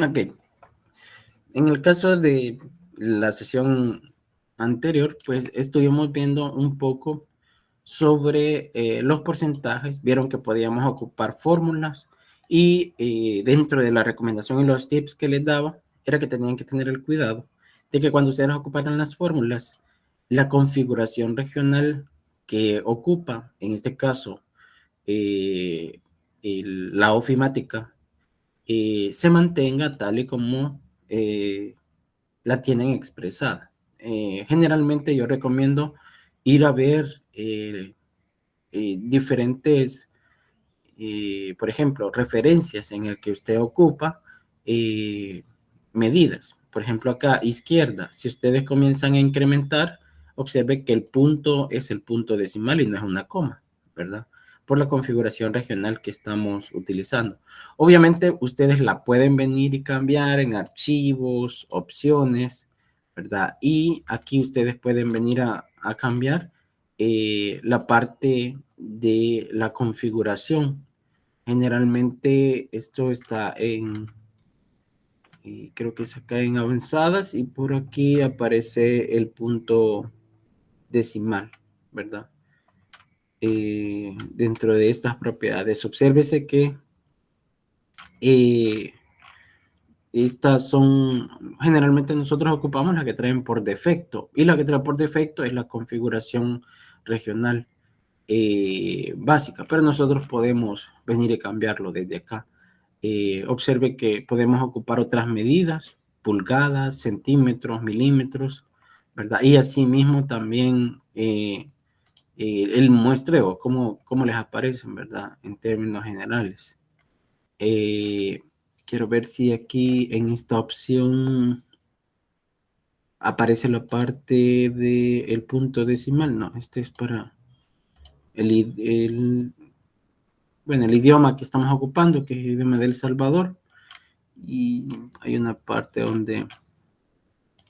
Ok. En el caso de la sesión anterior, pues estuvimos viendo un poco sobre los porcentajes. Vieron que podíamos ocupar fórmulas y dentro de la recomendación y los tips que les daba, era que tenían que tener el cuidado de que cuando ustedes ocuparan las fórmulas, la configuración regional que ocupa, en este caso, eh, la ofimática, se mantenga tal y como la tienen expresada. Generalmente yo recomiendo ir a ver diferentes, por ejemplo, referencias en el que usted ocupa eh, medidas. Por ejemplo, acá izquierda, si ustedes comienzan a incrementar, observe que el punto es el punto decimal y no es una coma, ¿verdad? Por la configuración regional que estamos utilizando. Obviamente, ustedes la pueden venir y cambiar en archivos, opciones, ¿verdad? Y aquí ustedes pueden venir a cambiar la parte de la configuración. Generalmente esto está creo que es acá en avanzadas y por aquí aparece el punto decimal, ¿verdad? Dentro de estas propiedades, obsérvese que estas son, generalmente nosotros ocupamos las que traen por defecto y la que trae por defecto es la configuración regional básica, pero nosotros podemos venir y cambiarlo desde acá. Observe que podemos ocupar otras medidas, pulgadas, centímetros, milímetros, ¿verdad? Y asimismo también el muestreo, cómo les aparecen, ¿verdad? En términos generales. Eh, Quiero ver si aquí en esta opción aparece la parte del punto decimal. No, este es para el, bueno, el idioma que estamos ocupando, que es el idioma del Salvador. Y hay una parte donde,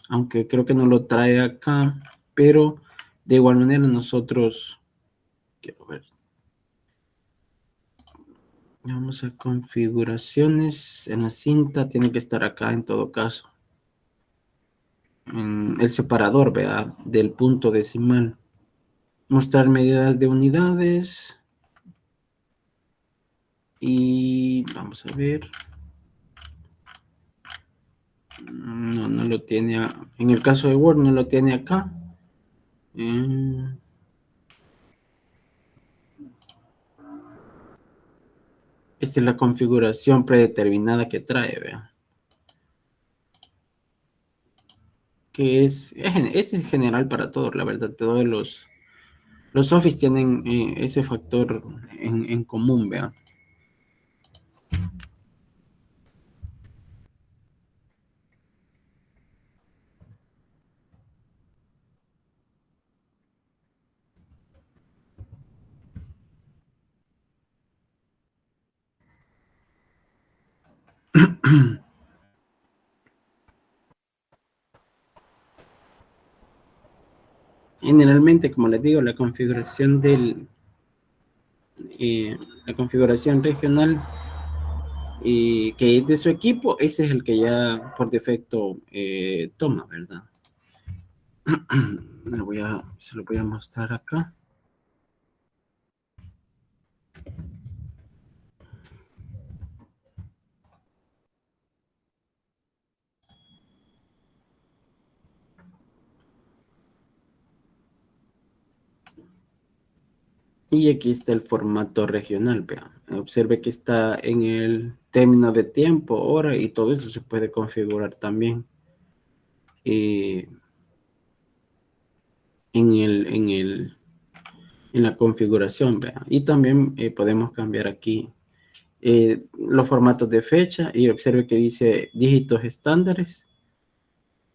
aunque creo que no lo trae acá, pero de igual manera nosotros, quiero ver, vamos a configuraciones en la cinta, tiene que estar acá en todo caso. En el separador, vea, del punto decimal. Mostrar medidas de unidades. Y vamos a ver. No, no lo tiene. En el caso de Word no lo tiene acá. Esta es la configuración predeterminada que trae, vea. Que es general para todos, la verdad. Todos los Office tienen ese factor en común, vea. Generalmente, como les digo, la configuración regional que es de su equipo, ese es el que ya por defecto toma, ¿verdad? Se lo voy a mostrar acá. Y aquí está el formato regional, vean. Observe que está en el término de tiempo, hora y todo eso se puede configurar también eh, en la configuración, vean. Y también podemos cambiar aquí los formatos de fecha y observe que dice dígitos estándares,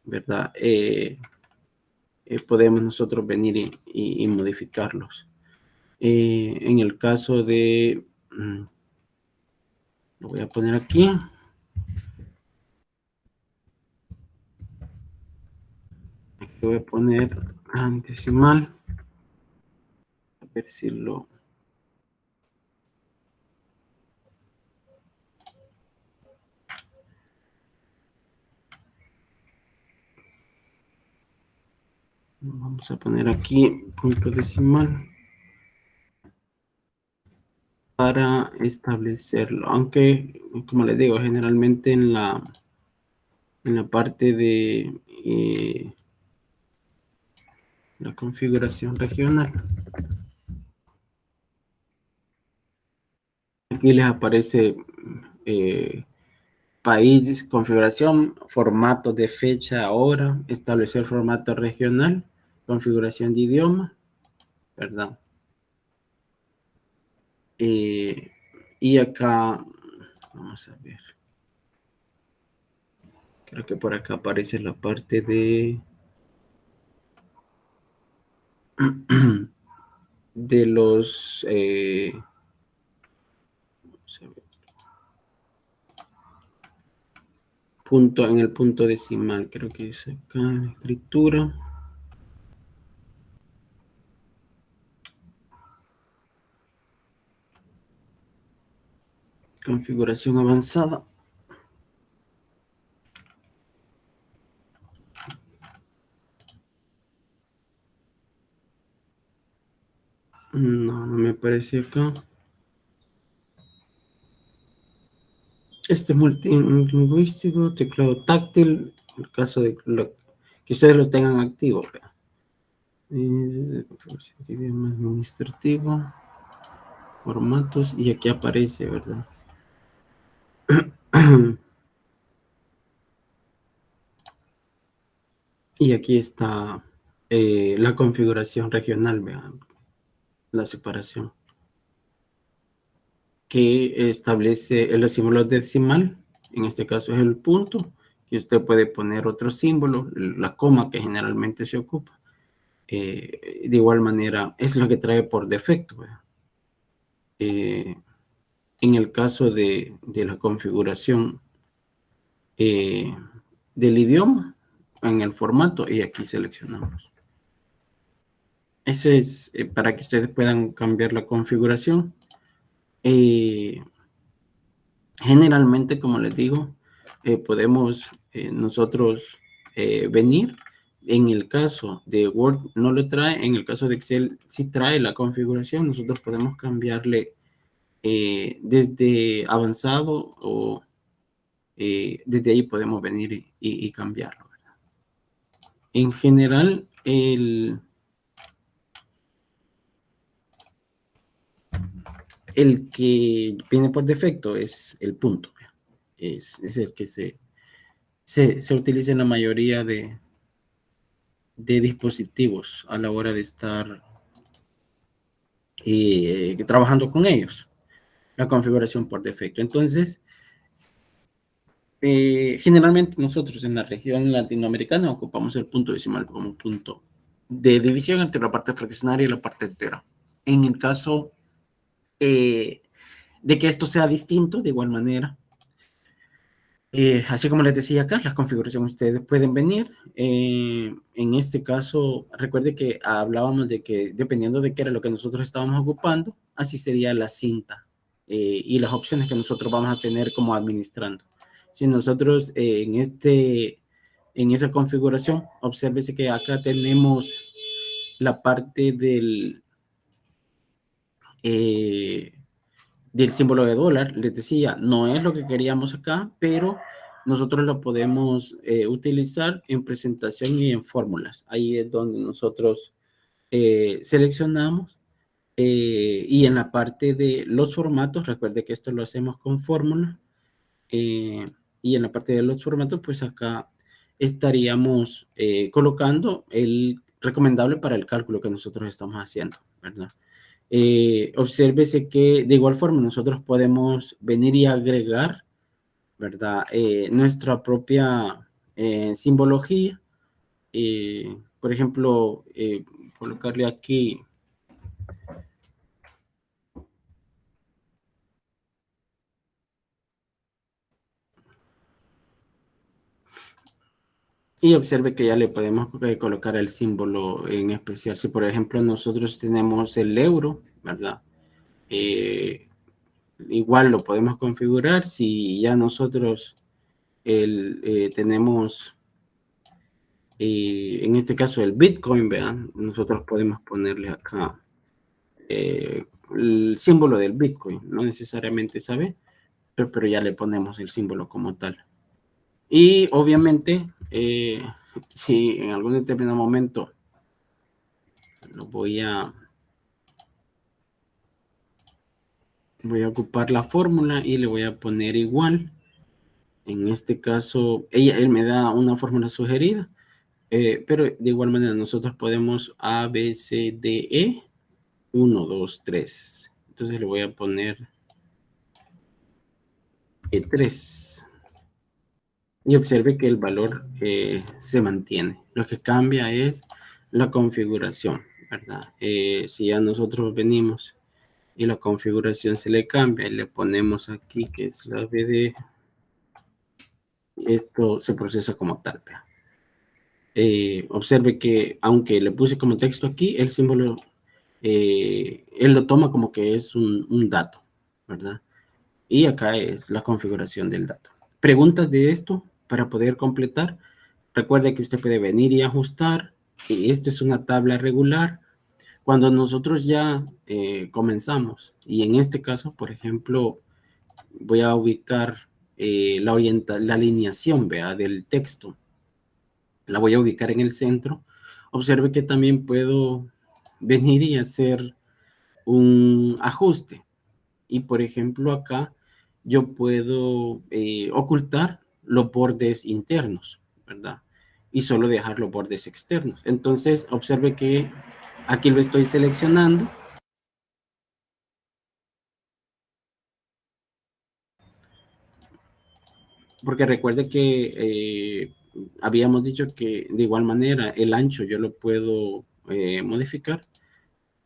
¿verdad? Podemos nosotros venir y modificarlos. En el caso de, lo voy a poner aquí. Aquí voy a poner decimal. A ver si lo... Vamos a poner aquí punto decimal para establecerlo. Aunque, como les digo, generalmente en la parte de la configuración regional, aquí les aparece país, configuración, formato de fecha, hora, establecer formato regional, configuración de idioma, ¿verdad? Y acá, vamos a ver, creo que por acá aparece la parte de de los vamos a ver, punto en el punto decimal, creo que es acá en escritura, configuración avanzada. No, no me aparece acá. Este multilingüístico, teclado táctil, en el caso de que ustedes lo tengan activo. Idioma administrativo, formatos, y aquí aparece, ¿verdad? Y aquí está la configuración regional, vean, la separación, que establece el símbolo decimal, en este caso es el punto, que usted puede poner otro símbolo, la coma que generalmente se ocupa. De igual manera, es lo que trae por defecto. En el caso de la configuración eh, del idioma, en el formato, y aquí seleccionamos. Eso es para que ustedes puedan cambiar la configuración. Generalmente, como les digo, podemos nosotros venir. En el caso de Word no lo trae, en el caso de Excel sí trae la configuración. Nosotros podemos cambiarle desde avanzado o desde ahí podemos venir y cambiarlo. En general, el que viene por defecto es el punto. Es el que se utiliza en la mayoría de dispositivos a la hora de estar trabajando con ellos, la configuración por defecto. Entonces, generalmente nosotros en la región latinoamericana ocupamos el punto decimal como punto de división entre la parte fraccionaria y la parte entera. En el caso de que esto sea distinto, de igual manera, así como les decía acá, las configuraciones ustedes pueden venir. En este caso, recuerde que hablábamos de que dependiendo de qué era lo que nosotros estábamos ocupando, así sería la cinta y las opciones que nosotros vamos a tener como administrando. Si nosotros en esa configuración, obsérvese que acá tenemos la parte eh, del símbolo de dólar, les decía, no es lo que queríamos acá, pero nosotros lo podemos utilizar en presentación y en fórmulas. Ahí es donde nosotros seleccionamos y en la parte de los formatos, recuerde que esto lo hacemos con fórmula y en la parte de los formatos, pues acá estaríamos colocando el recomendable para el cálculo que nosotros estamos haciendo, ¿verdad? Obsérvese que de igual forma nosotros podemos venir y agregar, ¿verdad? Nuestra propia simbología. Por ejemplo, colocarle aquí y observe que ya le podemos colocar el símbolo en especial. Si por ejemplo nosotros tenemos el euro, ¿verdad? Igual lo podemos configurar. Si ya nosotros tenemos en este caso el Bitcoin, vean, nosotros podemos ponerle acá el símbolo del Bitcoin, no necesariamente, ¿sabe? Pero ya le ponemos el símbolo como tal. Y obviamente, si en algún determinado momento lo voy a ocupar la fórmula y le voy a poner igual. En este caso, él me da una fórmula sugerida, pero de igual manera nosotros podemos A, B, C, D, E, 1, 2, 3. Entonces le voy a poner E3. Y observe que el valor se mantiene. Lo que cambia es la configuración, ¿verdad? Si ya nosotros venimos y la configuración se le cambia y le ponemos aquí que es la BD, esto se procesa como tal. Observe que aunque le puse como texto aquí, el símbolo, él lo toma como que es un dato, ¿verdad? Y acá es la configuración del dato. Preguntas de esto para poder completar. Recuerde que usted puede venir y ajustar. Y esta es una tabla regular. Cuando nosotros ya comenzamos, y en este caso, por ejemplo, voy a ubicar la alineación, vea, del texto. La voy a ubicar en el centro. Observe que también puedo venir y hacer un ajuste. Y por ejemplo acá yo puedo ocultar los bordes internos, ¿verdad? Y solo dejar los bordes externos. Entonces observe que aquí lo estoy seleccionando. Porque recuerde que habíamos dicho que de igual manera el ancho yo lo puedo modificar.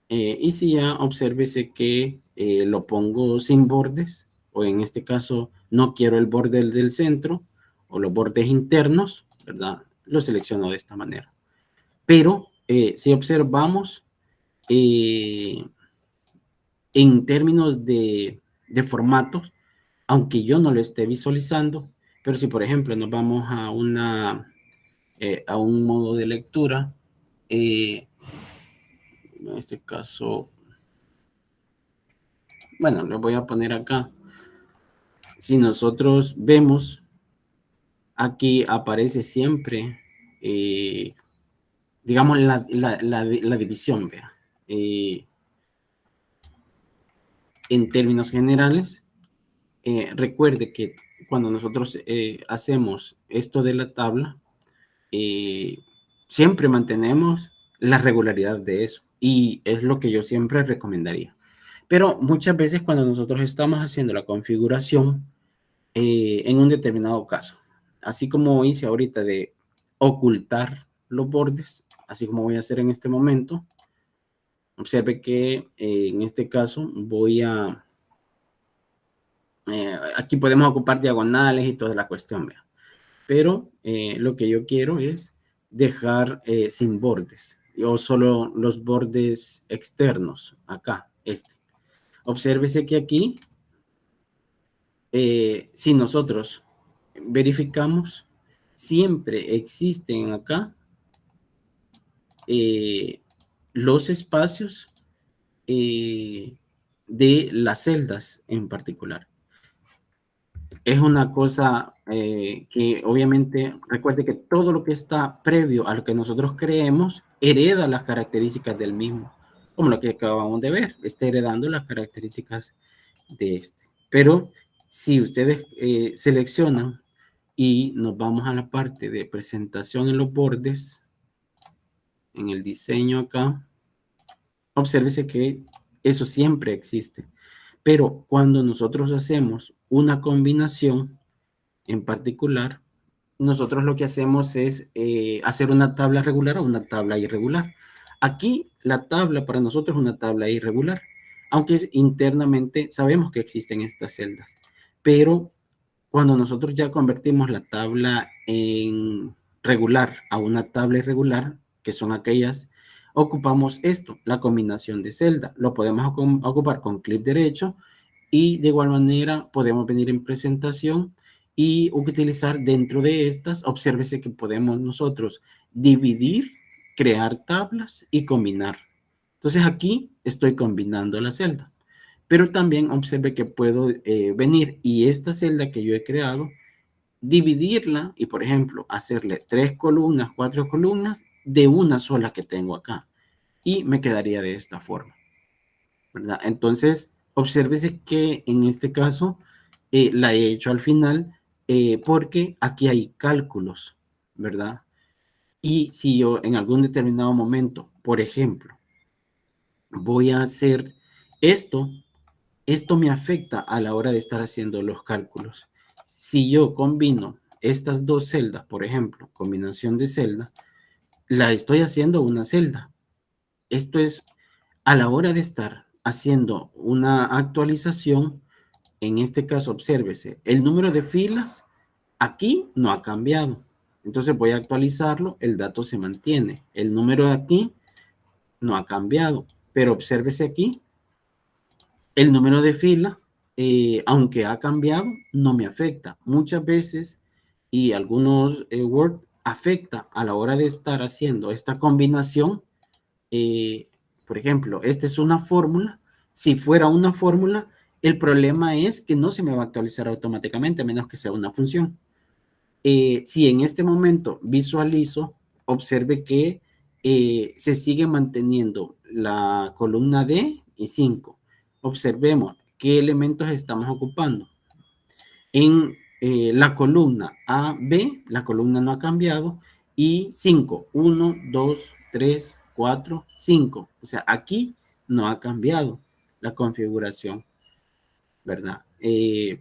Y si ya obsérvese que lo pongo sin bordes, o en este caso no quiero el borde del centro, o los bordes internos, ¿verdad? Lo selecciono de esta manera. Pero si observamos, eh, en términos de formatos, aunque yo no lo esté visualizando, pero si por ejemplo nos vamos a un modo de lectura, en este caso, bueno, le voy a poner acá. Si nosotros vemos, aquí aparece siempre, digamos, la división, vea. En términos generales, recuerde que cuando nosotros hacemos esto de la tabla, eh, siempre mantenemos la regularidad de eso. Y es lo que yo siempre recomendaría. Pero muchas veces cuando nosotros estamos haciendo la configuración, en un determinado caso. Así como hice ahorita de ocultar los bordes, así como voy a hacer en este momento. Observe que en este caso voy a... aquí podemos ocupar diagonales y toda la cuestión, ¿vea? Pero lo que yo quiero es dejar sin bordes, o solo los bordes externos, acá, este. Obsérvese que aquí, si nosotros verificamos, siempre existen acá los espacios de las celdas en particular. Es una cosa que obviamente recuerde que todo lo que está previo a lo que nosotros creemos hereda las características del mismo, como lo que acabamos de ver, está heredando las características de este. Pero si ustedes seleccionan y nos vamos a la parte de presentación en los bordes, en el diseño acá, obsérvese que eso siempre existe. Pero cuando nosotros hacemos una combinación en particular, nosotros lo que hacemos es hacer una tabla regular o una tabla irregular. Aquí la tabla para nosotros es una tabla irregular, aunque internamente sabemos que existen estas celdas. Pero cuando nosotros ya convertimos la tabla en regular a una tabla irregular, que son aquellas, ocupamos esto, la combinación de celda. Lo podemos ocupar con clic derecho y de igual manera podemos venir en presentación y utilizar dentro de estas, obsérvese que podemos nosotros dividir, crear tablas y combinar. Entonces aquí estoy combinando la celda. Pero también observe que puedo venir y esta celda que yo he creado, dividirla y, por ejemplo, hacerle 3 columnas, 4 columnas de una sola que tengo acá. Y me quedaría de esta forma, ¿verdad? Entonces, obsérvese que en este caso la he hecho al final porque aquí hay cálculos, ¿verdad? Y si yo en algún determinado momento, por ejemplo, voy a hacer esto, esto me afecta a la hora de estar haciendo los cálculos. Si yo combino estas dos celdas, por ejemplo, combinación de celda, la estoy haciendo una celda. Esto es a la hora de estar haciendo una actualización. En este caso, obsérvese, el número de filas aquí no ha cambiado. Entonces voy a actualizarlo, el dato se mantiene. El número de aquí no ha cambiado, pero obsérvese aquí, el número de fila, aunque ha cambiado, no me afecta. Muchas veces, y algunos Word afecta a la hora de estar haciendo esta combinación. Por ejemplo, esta es una fórmula. Si fuera una fórmula, el problema es que no se me va a actualizar automáticamente, a menos que sea una función. Si en este momento visualizo, observe que se sigue manteniendo la columna D y 5. Observemos qué elementos estamos ocupando. En la columna A, B, la columna no ha cambiado, y 5, 1, 2, 3, 4, 5. O sea, aquí no ha cambiado la configuración, ¿verdad? Y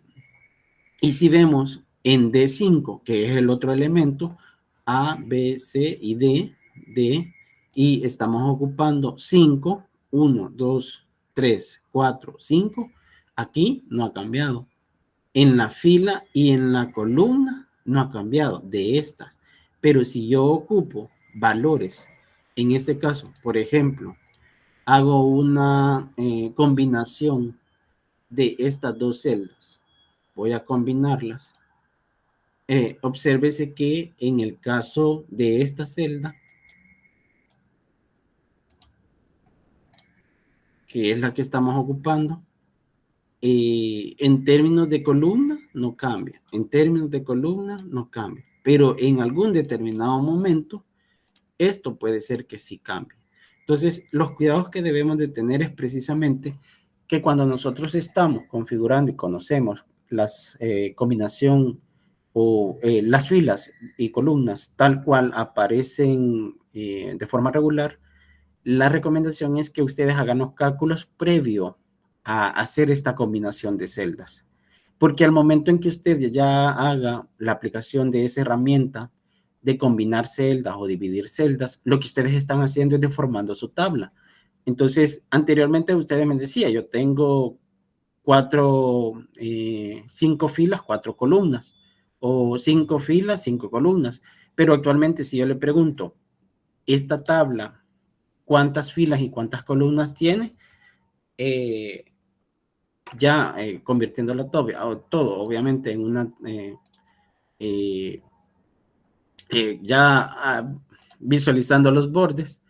si vemos en D5, que es el otro elemento, A, B, C y D, y estamos ocupando 5, 1, 2, 3, 4, 5, aquí no ha cambiado. En la fila y en la columna no ha cambiado de estas. Pero si yo ocupo valores, en este caso, por ejemplo, hago una combinación de estas dos celdas, voy a combinarlas. Obsérvese que en el caso de esta celda, que es la que estamos ocupando, en términos de columna no cambia, en términos de columna no cambia, pero en algún determinado momento esto puede ser que sí cambie. Entonces, los cuidados que debemos de tener es precisamente que cuando nosotros estamos configurando y conocemos las combinación o las filas y columnas tal cual aparecen de forma regular, la recomendación es que ustedes hagan los cálculos previo a hacer esta combinación de celdas. Porque al momento en que usted ya haga la aplicación de esa herramienta de combinar celdas o dividir celdas, lo que ustedes están haciendo es deformando su tabla. Entonces, anteriormente ustedes me decían, yo tengo 5 filas, 4 columnas, o 5 filas, 5 columnas. Pero actualmente, si yo le pregunto, esta tabla, ¿cuántas filas y cuántas columnas tiene? Ya convirtiéndolo todo, obviamente, en una ya visualizando los bordes,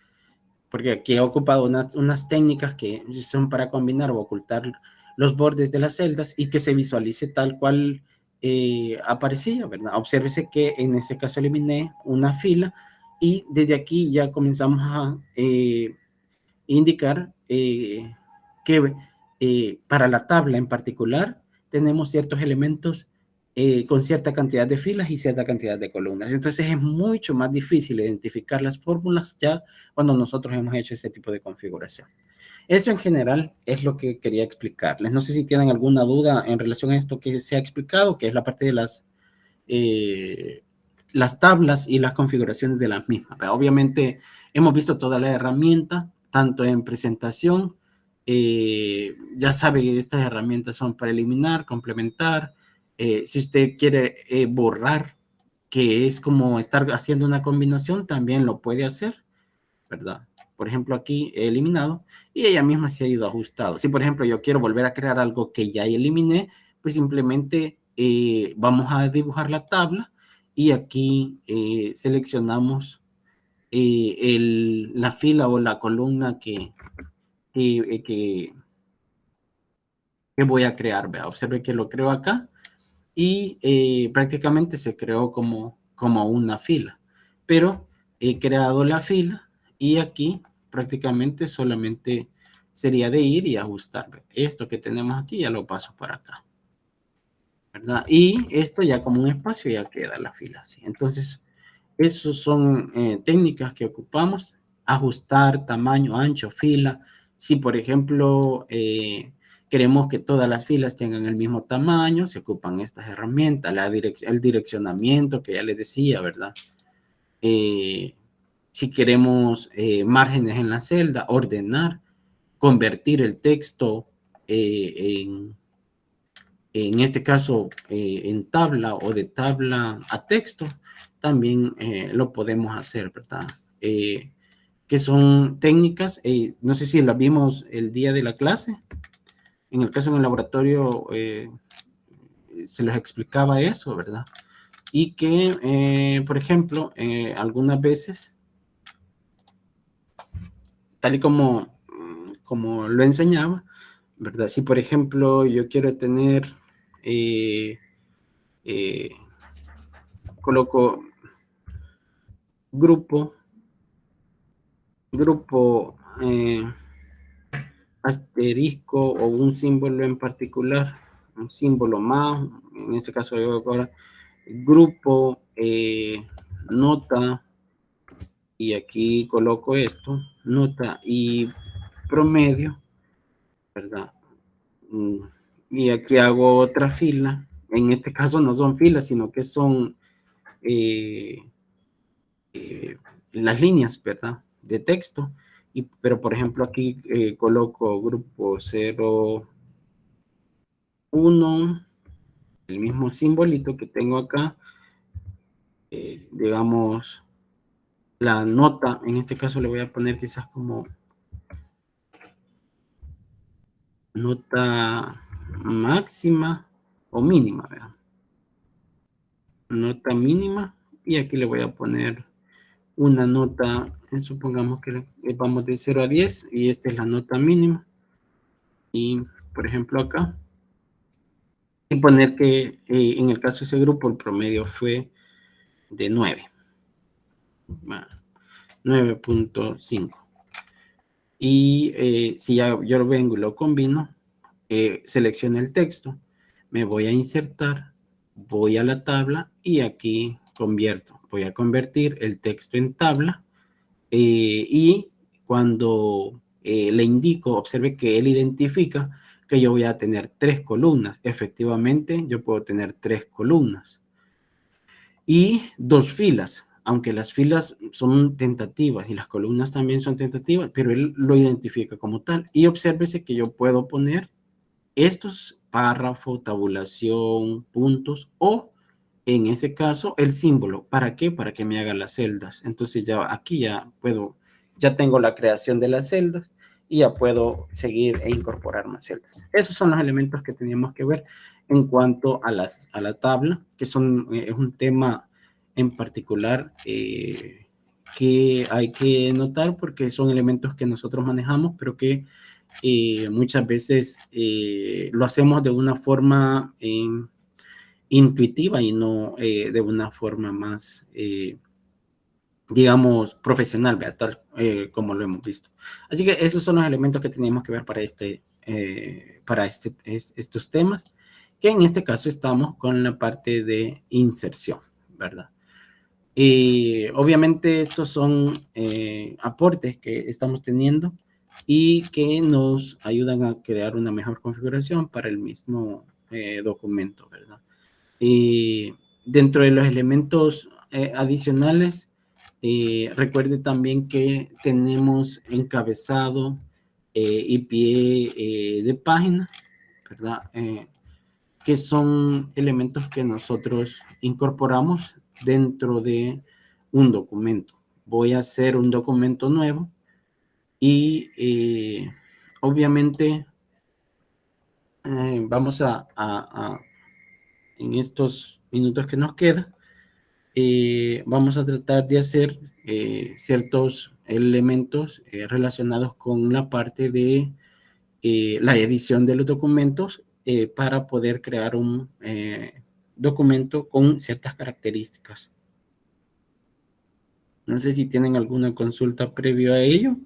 porque aquí he ocupado unas técnicas que son para combinar o ocultar los bordes de las celdas y que se visualice tal cual aparecía, ¿verdad? Obsérvese que en este caso eliminé una fila y desde aquí ya comenzamos a indicar que para la tabla en particular tenemos ciertos elementos con cierta cantidad de filas y cierta cantidad de columnas. Entonces es mucho más difícil identificar las fórmulas ya cuando nosotros hemos hecho ese tipo de configuración. Eso en general es lo que quería explicarles. No sé si tienen alguna duda en relación a esto que se ha explicado, que es la parte de las tablas y las configuraciones de las mismas. Pero obviamente hemos visto toda la herramienta, tanto en presentación, ya sabe que estas herramientas son para eliminar, complementar. Si usted quiere borrar, que es como estar haciendo una combinación, también lo puede hacer, ¿verdad? Por ejemplo, aquí he eliminado y ella misma se ha ido ajustado. Si, por ejemplo, yo quiero volver a crear algo que ya eliminé, pues simplemente vamos a dibujar la tabla y aquí seleccionamos la fila o la columna que voy a crear. Vea, observe que lo creo acá y prácticamente se creó como una fila, pero he creado la fila y aquí prácticamente solamente sería de ir y ajustar. Esto que tenemos aquí ya lo paso para acá, ¿verdad? Y esto ya como un espacio ya queda la fila así. Entonces, esas son técnicas que ocupamos: ajustar tamaño, ancho, fila. Si, por ejemplo, queremos que todas las filas tengan el mismo tamaño, se ocupan estas herramientas, el direccionamiento que ya les decía, ¿verdad? Si queremos márgenes en la celda, ordenar, convertir el texto en este caso en tabla o de tabla a texto, también lo podemos hacer, ¿verdad? Que son técnicas, no sé si las vimos el día de la clase, en el caso en el laboratorio se les explicaba eso, ¿verdad? Y que, por ejemplo, algunas veces, tal y como lo enseñaba, ¿verdad? Si, por ejemplo, yo quiero tener, eh, eh, coloco grupo, grupo asterisco o un símbolo en particular, un símbolo más, en este caso yo ahora, grupo, nota, y aquí coloco esto, nota y promedio, ¿verdad? Mm, Y aquí hago otra fila, en este caso no son filas, sino que son eh, eh, las líneas, ¿verdad? De texto. Pero por ejemplo aquí coloco grupo 0, 1, el mismo simbolito que tengo acá, digamos, la nota, en este caso le voy a poner quizás como nota máxima o mínima, ¿verdad? Nota mínima, y aquí le voy a poner una nota, supongamos que vamos de 0 a 10 y esta es la nota mínima. Y por ejemplo acá, y poner que en el caso de ese grupo el promedio fue de 9, 9.5. Y si ya yo lo vengo y lo combino, selecciono el texto, me voy a insertar, voy a la tabla y aquí convierto. Voy a convertir el texto en tabla y cuando le indico, observe que él identifica que yo voy a tener 3 columnas. Efectivamente, yo puedo tener 3 columnas y 2 filas, aunque las filas son tentativas y las columnas también son tentativas, pero él lo identifica como tal. Y obsérvese que yo puedo poner estos párrafo, tabulación, puntos o en ese caso el símbolo. ¿Para qué? Para que me haga las celdas. Entonces ya aquí ya tengo la creación de las celdas y ya puedo seguir e incorporar más celdas. Esos son los elementos que teníamos que ver en cuanto a la tabla, que es un tema en particular que hay que notar porque son elementos que nosotros manejamos, pero que muchas veces lo hacemos de una forma intuitiva y no de una forma más, digamos, profesional, tal como lo hemos visto. Así que esos son los elementos que tenemos que ver para estos temas, que en este caso estamos con la parte de inserción, ¿verdad? Obviamente estos son aportes que estamos teniendo y que nos ayudan a crear una mejor configuración para el mismo documento, ¿verdad? Dentro de los elementos adicionales, recuerde también que tenemos encabezado y pie de página, ¿verdad? Que son elementos que nosotros incorporamos dentro de un documento. Voy a hacer un documento nuevo y obviamente vamos en estos minutos que nos quedan, vamos a tratar de hacer ciertos elementos relacionados con la parte de la edición de los documentos para poder crear un documento con ciertas características. No sé si tienen alguna consulta previo a ello.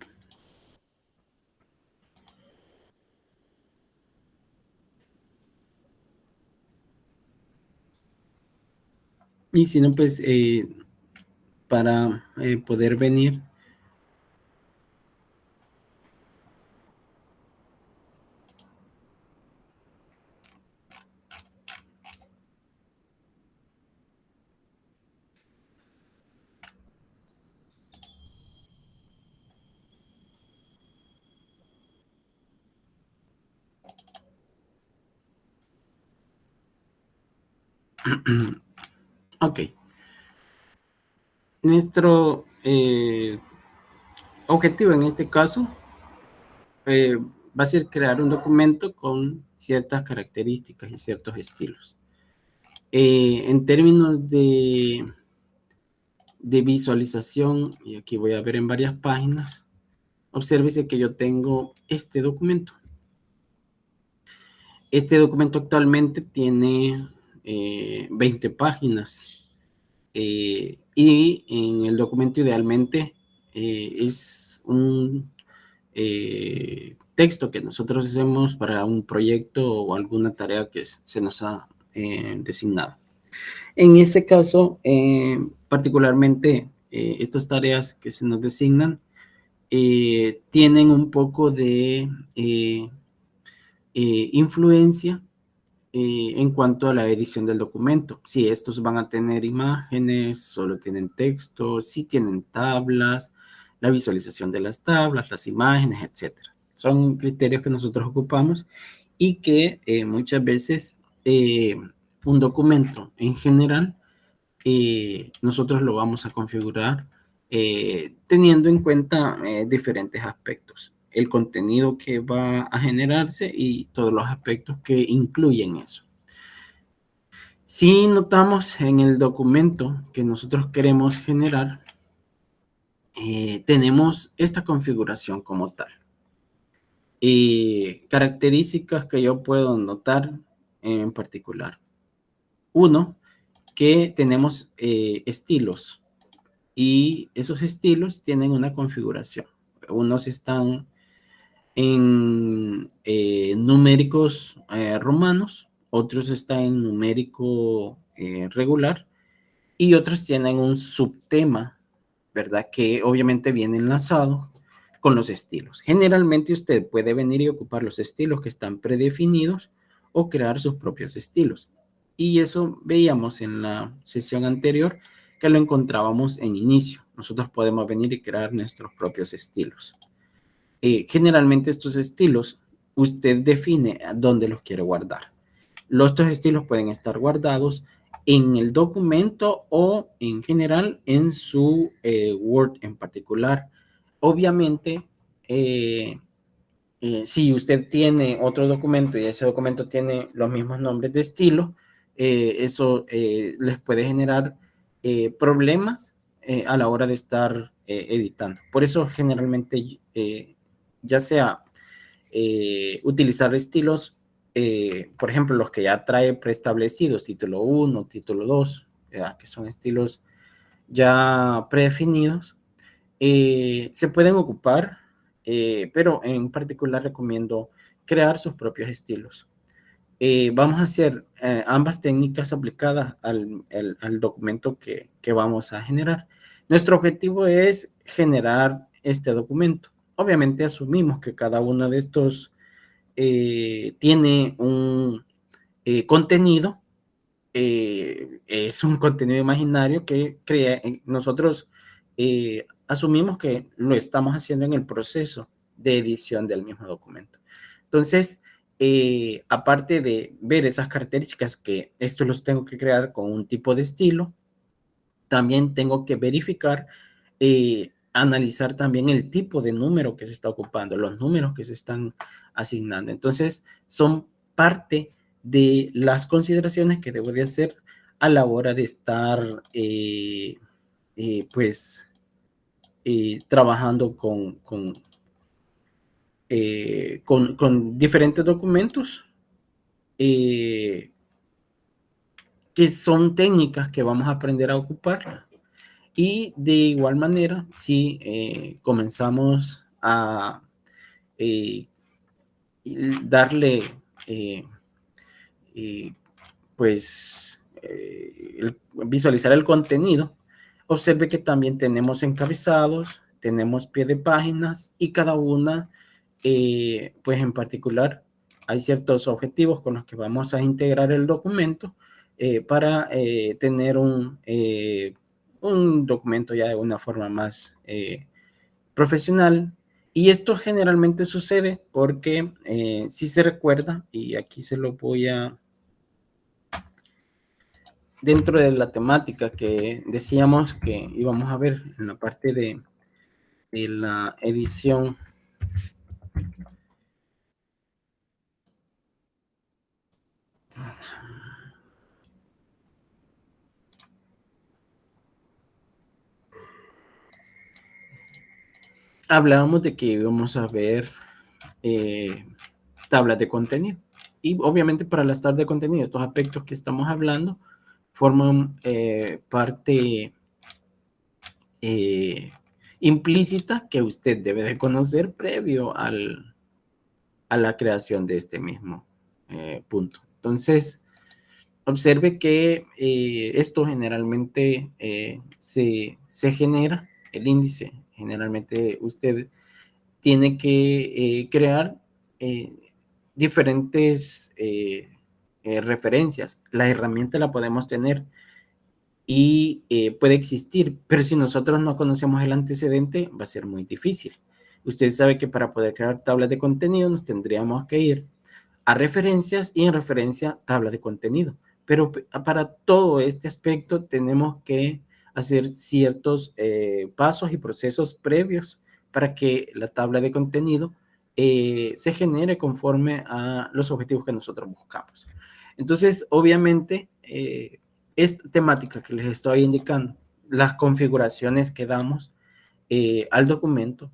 Y si no, pues para poder venir. Ok. Nuestro objetivo en este caso va a ser crear un documento con ciertas características y ciertos estilos. En términos de visualización, y aquí voy a ver en varias páginas, obsérvese que yo tengo este documento. Este documento actualmente tiene 20 páginas y en el documento idealmente es un texto que nosotros hacemos para un proyecto o alguna tarea que se nos ha designado. En este caso, particularmente, estas tareas que se nos designan tienen un poco de influencia en cuanto a la edición del documento. Si estos van a tener imágenes, solo tienen texto, si tienen tablas, la visualización de las tablas, las imágenes, etcétera. Son criterios que nosotros ocupamos y que muchas veces un documento en general nosotros lo vamos a configurar teniendo en cuenta diferentes aspectos, el contenido que va a generarse y todos los aspectos que incluyen eso. Si notamos en el documento que nosotros queremos generar, tenemos esta configuración como tal. Características que yo puedo notar en particular. Uno, que tenemos estilos y esos estilos tienen una configuración. Unos están en numéricos romanos, otros están en numérico regular y otros tienen un subtema, ¿verdad? Que obviamente viene enlazado con los estilos. Generalmente usted puede venir y ocupar los estilos que están predefinidos o crear sus propios estilos. Y eso veíamos en la sesión anterior que lo encontrábamos en inicio. Nosotros podemos venir y crear nuestros propios estilos. Generalmente estos estilos usted define dónde los quiere guardar. Estos estilos pueden estar guardados en el documento o en general en su Word en particular. Obviamente, si usted tiene otro documento y ese documento tiene los mismos nombres de estilo, eso les puede generar problemas a la hora de estar editando. Por eso generalmente ya sea utilizar estilos, por ejemplo, los que ya trae preestablecidos, título 1, título 2, que son estilos ya predefinidos, se pueden ocupar, pero en particular recomiendo crear sus propios estilos. Vamos a hacer ambas técnicas aplicadas al documento que vamos a generar. Nuestro objetivo es generar este documento. Obviamente asumimos que cada uno de estos tiene un contenido, es un contenido imaginario que nosotros asumimos que lo estamos haciendo en el proceso de edición del mismo documento. Entonces, aparte de ver esas características que estos los tengo que crear con un tipo de estilo, también tengo que verificar, analizar también el tipo de número que se está ocupando, los números que se están asignando. Entonces, son parte de las consideraciones que debo de hacer a la hora de estar, pues, trabajando con diferentes documentos que son técnicas que vamos a aprender a ocupar. Y de igual manera, si comenzamos a darle pues visualizar el contenido, observe que también tenemos encabezados, tenemos pie de páginas y cada una, pues en particular, hay ciertos objetivos con los que vamos a integrar el documento para tener un documento ya de una forma más profesional. Y esto generalmente sucede porque, si se recuerda, y aquí se lo voy a, dentro de la temática que decíamos que íbamos a ver en la parte de la edición, hablábamos de que íbamos a ver tablas de contenido. Y obviamente para las tablas de contenido, estos aspectos que estamos hablando forman parte implícita que usted debe de conocer previo a la creación de este mismo punto. Entonces, observe que esto generalmente se genera, el índice, generalmente usted tiene que crear eh, diferentes referencias. La herramienta la podemos tener y puede existir, pero si nosotros no conocemos el antecedente, va a ser muy difícil. Usted sabe que para poder crear tablas de contenido nos tendríamos que ir a referencias y en referencia tabla de contenido. Pero para todo este aspecto tenemos que hacer ciertos pasos y procesos previos para que la tabla de contenido se genere conforme a los objetivos que nosotros buscamos. Entonces, obviamente, esta temática que les estoy indicando, las configuraciones que damos al documento,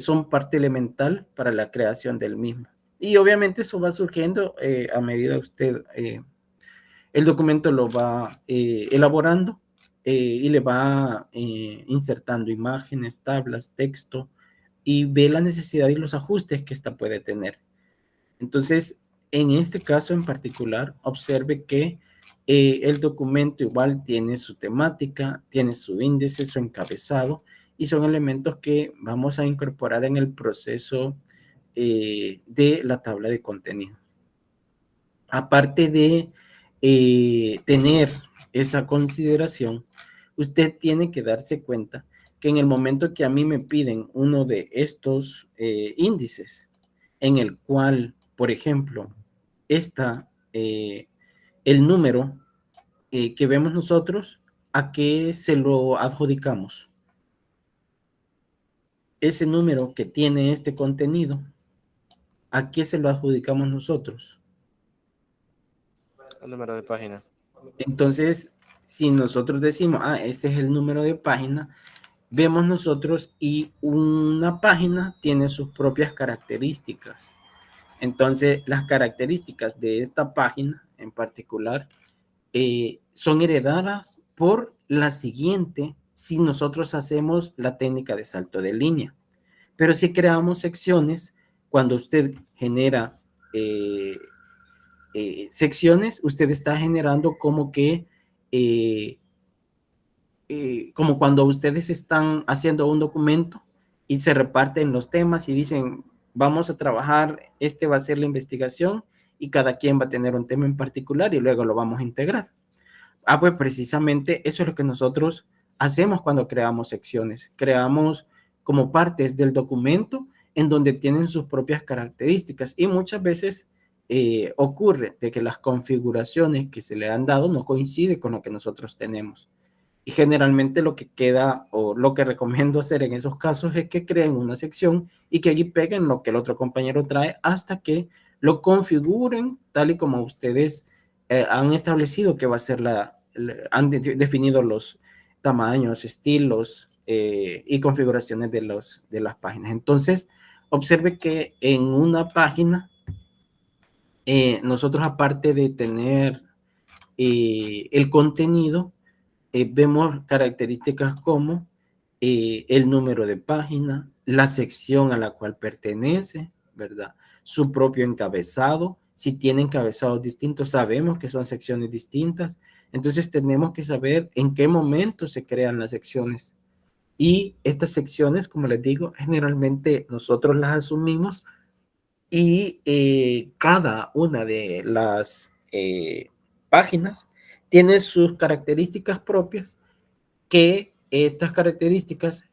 son parte elemental para la creación del mismo. Y obviamente eso va surgiendo a medida que usted el documento lo va elaborando y le va insertando imágenes, tablas, texto y ve la necesidad y los ajustes que ésta puede tener. Entonces, en este caso en particular, observe que el documento igual tiene su temática, tiene su índice, su encabezado y son elementos que vamos a incorporar en el proceso de la tabla de contenido. Aparte de tener esa consideración, usted tiene que darse cuenta que en el momento que a mí me piden uno de estos índices, en el cual, por ejemplo, está el número que vemos nosotros, ¿a qué se lo adjudicamos? Ese número que tiene este contenido, ¿a qué se lo adjudicamos nosotros? El número de página. Entonces, si nosotros decimos, este es el número de página, vemos nosotros y una página tiene sus propias características. Entonces, las características de esta página en particular son heredadas por la siguiente si nosotros hacemos la técnica de salto de línea. Pero si creamos secciones, cuando usted genera secciones, usted está generando como que, como cuando ustedes están haciendo un documento y se reparten los temas y dicen, vamos a trabajar, este va a ser la investigación y cada quien va a tener un tema en particular y luego lo vamos a integrar. Pues precisamente eso es lo que nosotros hacemos cuando creamos secciones. Creamos como partes del documento en donde tienen sus propias características y muchas veces ocurre de que las configuraciones que se le han dado no coinciden con lo que nosotros tenemos. Y generalmente lo que queda o lo que recomiendo hacer en esos casos es que creen una sección y que allí peguen lo que el otro compañero trae hasta que lo configuren tal y como ustedes han establecido que va a ser han definido los tamaños, estilos, y configuraciones de las páginas. Entonces, observe que en una página, nosotros aparte de tener el contenido, vemos características como el número de página, la sección a la cual pertenece, ¿verdad? Su propio encabezado. Si tiene encabezados distintos, sabemos que son secciones distintas. Entonces tenemos que saber en qué momento se crean las secciones. Y estas secciones, como les digo, generalmente nosotros las asumimos y cada una de las páginas tiene sus características propias, que estas características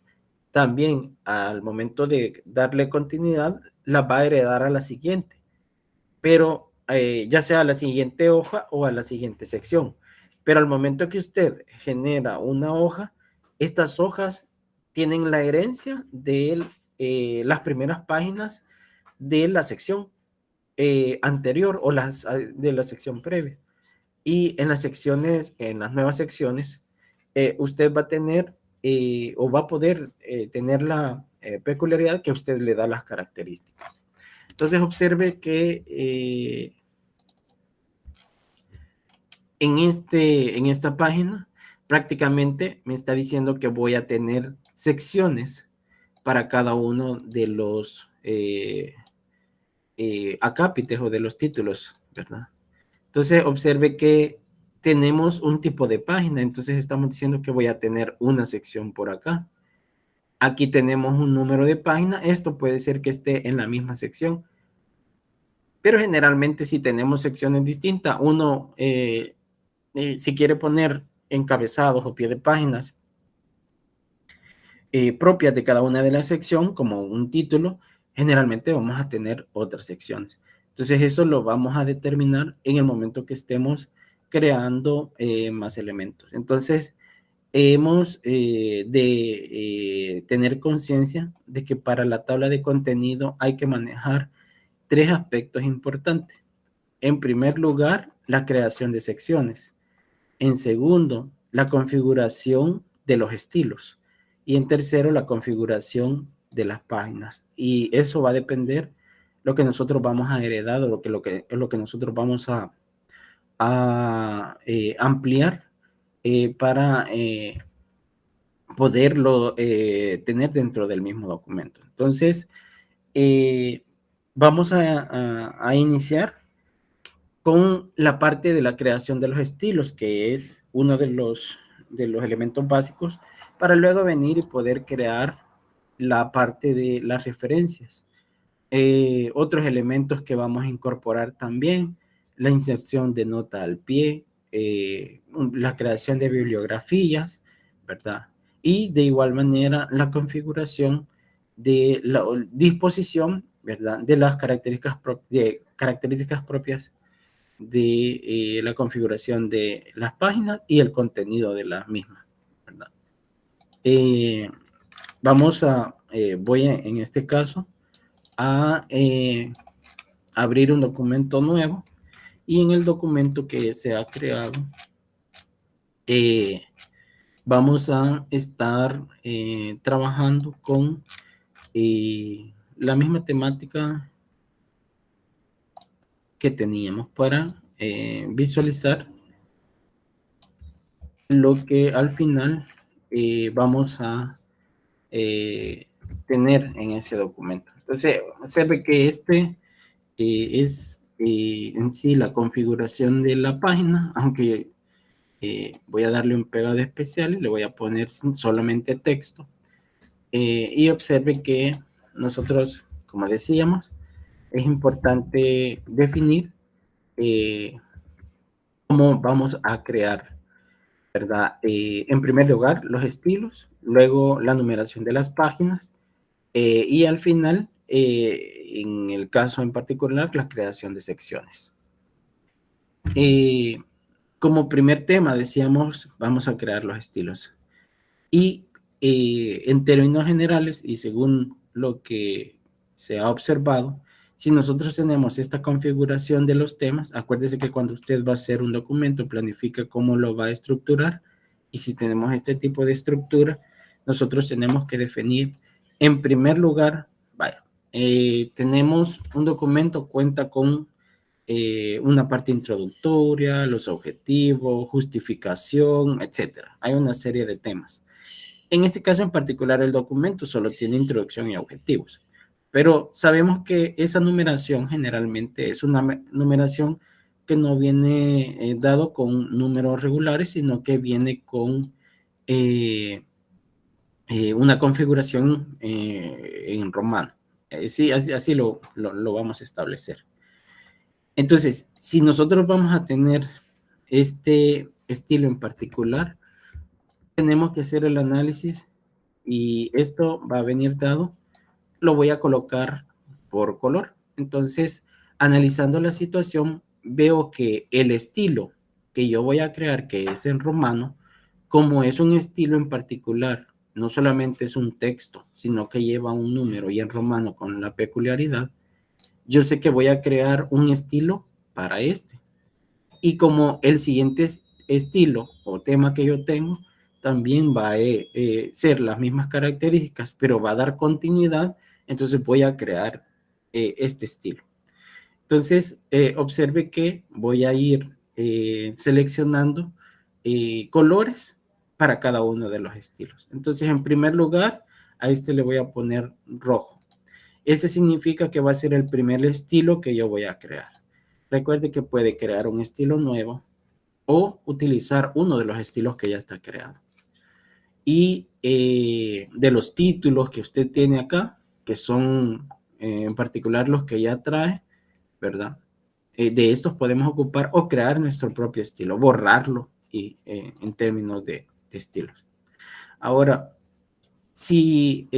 también al momento de darle continuidad las va a heredar a la siguiente, pero ya sea a la siguiente hoja o a la siguiente sección. Pero al momento que usted genera una hoja, estas hojas tienen la herencia de las primeras páginas de la sección anterior o de la sección previa. Y en las secciones, en las nuevas secciones, usted va a tener o va a poder tener la peculiaridad que usted le da las características. Entonces observe que en esta página prácticamente me está diciendo que voy a tener secciones para cada uno de los acápites o de los títulos, ¿verdad? Entonces observe que tenemos un tipo de página, entonces estamos diciendo que voy a tener una sección por acá. Aquí tenemos un número de página, esto puede ser que esté en la misma sección, pero generalmente si tenemos secciones distintas, uno si quiere poner encabezados o pie de páginas propias de cada una de las secciones, como un título, generalmente vamos a tener otras secciones. Entonces eso lo vamos a determinar en el momento que estemos creando más elementos. Entonces hemos de tener conciencia de que para la tabla de contenido hay que manejar tres aspectos importantes. En primer lugar, la creación de secciones. En segundo, la configuración de los estilos. Y en tercero, la configuración de las páginas. Y eso va a depender lo que nosotros vamos a heredar o lo que nosotros vamos a ampliar para poderlo tener dentro del mismo documento. Entonces, vamos a iniciar con la parte de la creación de los estilos, que es uno de los elementos básicos, para luego venir y poder crear la parte de las referencias. Otros elementos que vamos a incorporar también, la inserción de nota al pie, la creación de bibliografías, ¿verdad? Y de igual manera la configuración de la disposición, ¿verdad? De las características propias de la configuración de las páginas y el contenido de las mismas, ¿verdad? Voy en este caso a abrir un documento nuevo, y en el documento que se ha creado vamos a estar trabajando con la misma temática que teníamos para visualizar lo que al final vamos a tener en ese documento. Entonces, observe que es en sí la configuración de la página, aunque voy a darle un pegado especial y le voy a poner solamente texto. Y observe que nosotros, como decíamos, es importante definir cómo vamos a crear, ¿verdad? En primer lugar, los estilos, luego la numeración de las páginas y al final, en el caso en particular, la creación de secciones. Como primer tema, decíamos, vamos a crear los estilos. Y en términos generales, y según lo que se ha observado, si nosotros tenemos esta configuración de los temas, acuérdese que cuando usted va a hacer un documento, planifica cómo lo va a estructurar, y si tenemos este tipo de estructura, nosotros tenemos que definir, en primer lugar, vaya, tenemos un documento, cuenta con una parte introductoria, los objetivos, justificación, etcétera. Hay una serie de temas. En este caso en particular, el documento solo tiene introducción y objetivos, pero sabemos que esa numeración generalmente es una numeración que no viene dado con números regulares, sino que viene con una configuración en romano. Sí, así lo vamos a establecer. Entonces, si nosotros vamos a tener este estilo en particular, tenemos que hacer el análisis y esto va a venir dado, lo voy a colocar por color. Entonces, analizando la situación, veo que el estilo que yo voy a crear, que es en romano, como es un estilo en particular, no solamente es un texto, sino que lleva un número y en romano con la peculiaridad, yo sé que voy a crear un estilo para este. Y como el siguiente estilo o tema que yo tengo también va a ser las mismas características, pero va a dar continuidad, entonces voy a crear este estilo. Entonces, observe que voy a ir seleccionando colores para cada uno de los estilos. Entonces, en primer lugar, a este le voy a poner rojo. Ese significa que va a ser el primer estilo que yo voy a crear. Recuerde que puede crear un estilo nuevo o utilizar uno de los estilos que ya está creado. Y de los títulos que usted tiene acá, que son en particular los que ya trae, ¿verdad? De estos podemos ocupar o crear nuestro propio estilo, borrarlo y, en términos de estilos. Ahora, si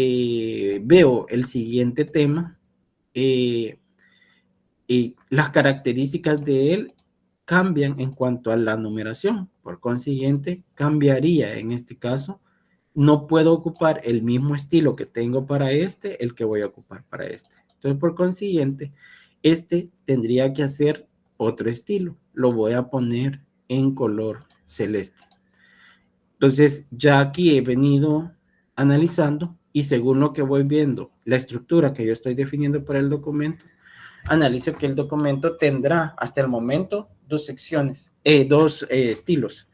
veo el siguiente tema, y las características de él cambian en cuanto a la numeración. Por consiguiente, cambiaría en este caso. No puedo ocupar el mismo estilo que tengo para este, el que voy a ocupar para este. Entonces, por consiguiente, este tendría que hacer otro estilo. Lo voy a poner en color celeste. Entonces, ya aquí he venido analizando y según lo que voy viendo, la estructura que yo estoy definiendo para el documento, analizo que el documento tendrá hasta el momento dos secciones, dos estilos,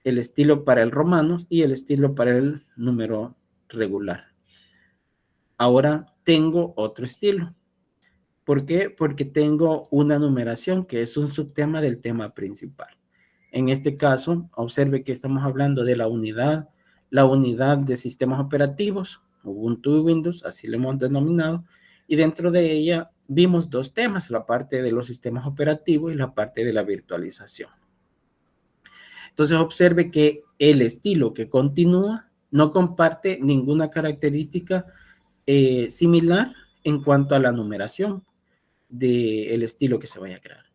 el estilo para el romano y el estilo para el número regular. Ahora tengo otro estilo. ¿Por qué? Porque tengo una numeración que es un subtema del tema principal. En este caso, observe que estamos hablando de la unidad de sistemas operativos, Ubuntu y Windows, así lo hemos denominado, y dentro de ella vimos dos temas, la parte de los sistemas operativos y la parte de la virtualización. Entonces observe que el estilo que continúa no comparte ninguna característica similar en cuanto a la numeración del estilo que se vaya a crear.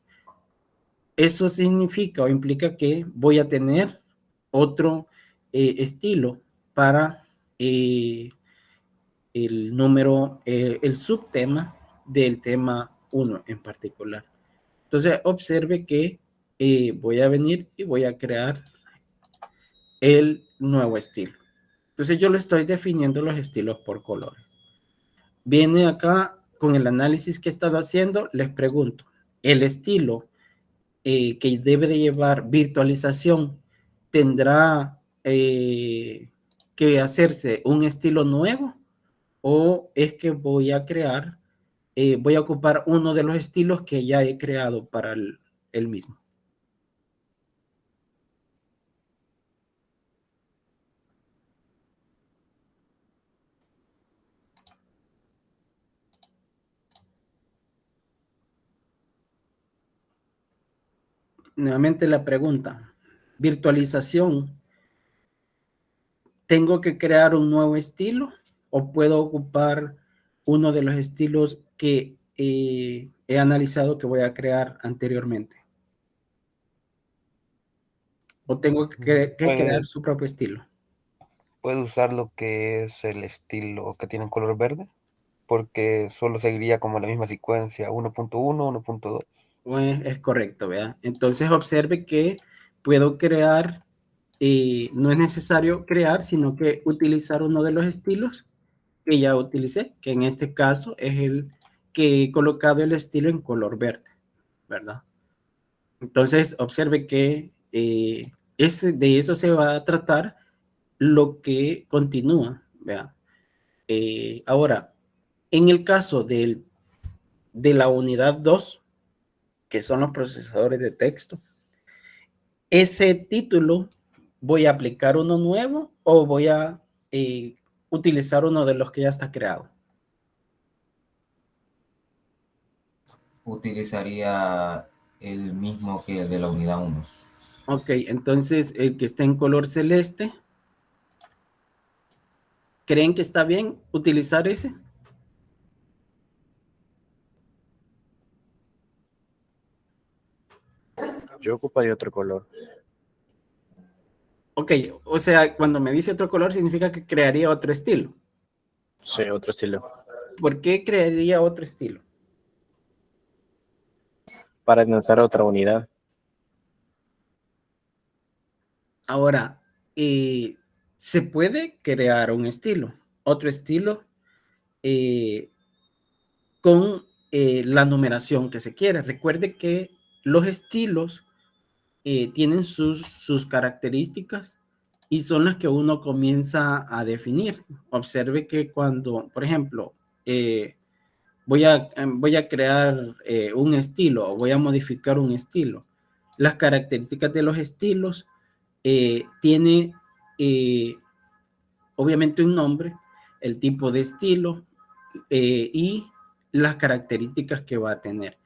Eso significa o implica que voy a tener otro estilo para el número, el subtema del tema 1 en particular. Entonces, observe que voy a venir y voy a crear el nuevo estilo. Entonces, yo lo estoy definiendo los estilos por colores. Viene acá con el análisis que he estado haciendo, les pregunto, ¿el estilo que debe de llevar virtualización tendrá que hacerse un estilo nuevo o es que voy a crear, voy a ocupar uno de los estilos que ya he creado para el mismo? Nuevamente la pregunta, virtualización, ¿tengo que crear un nuevo estilo o puedo ocupar uno de los estilos que he analizado que voy a crear anteriormente? ¿O tengo que crear Pues su propio estilo? puede usar lo que es el estilo que tiene en color verde, porque solo seguiría como la misma secuencia 1.1, 1.2. Es correcto, ¿verdad? Entonces observe que puedo crear no es necesario crear, sino que utilizar uno de los estilos que ya utilicé, que en este caso es el que he colocado el estilo en color verde, ¿verdad? Entonces, observe que de eso se va a tratar lo que continúa, ¿verdad? Ahora, en el caso de la unidad 2, que son los procesadores de texto, ese título, ¿voy a aplicar uno nuevo o voy a utilizar uno de los que ya está creado? Utilizaría el mismo que el de la unidad 1. Ok, entonces el que está en color celeste, ¿creen que está bien utilizar ese? Yo ocuparía otro color. Ok, o sea, cuando me dice otro color significa que crearía otro estilo. Sí, otro estilo. ¿Por qué crearía otro estilo? Para lanzar otra unidad. Ahora, se puede crear un estilo, otro estilo con la numeración que se quiere. Recuerde que los estilos tienen sus características y son las que uno comienza a definir. Observe que cuando, por ejemplo, voy a crear un estilo o voy a modificar un estilo, las características de los estilos tiene obviamente un nombre, el tipo de estilo y las características que va a tener.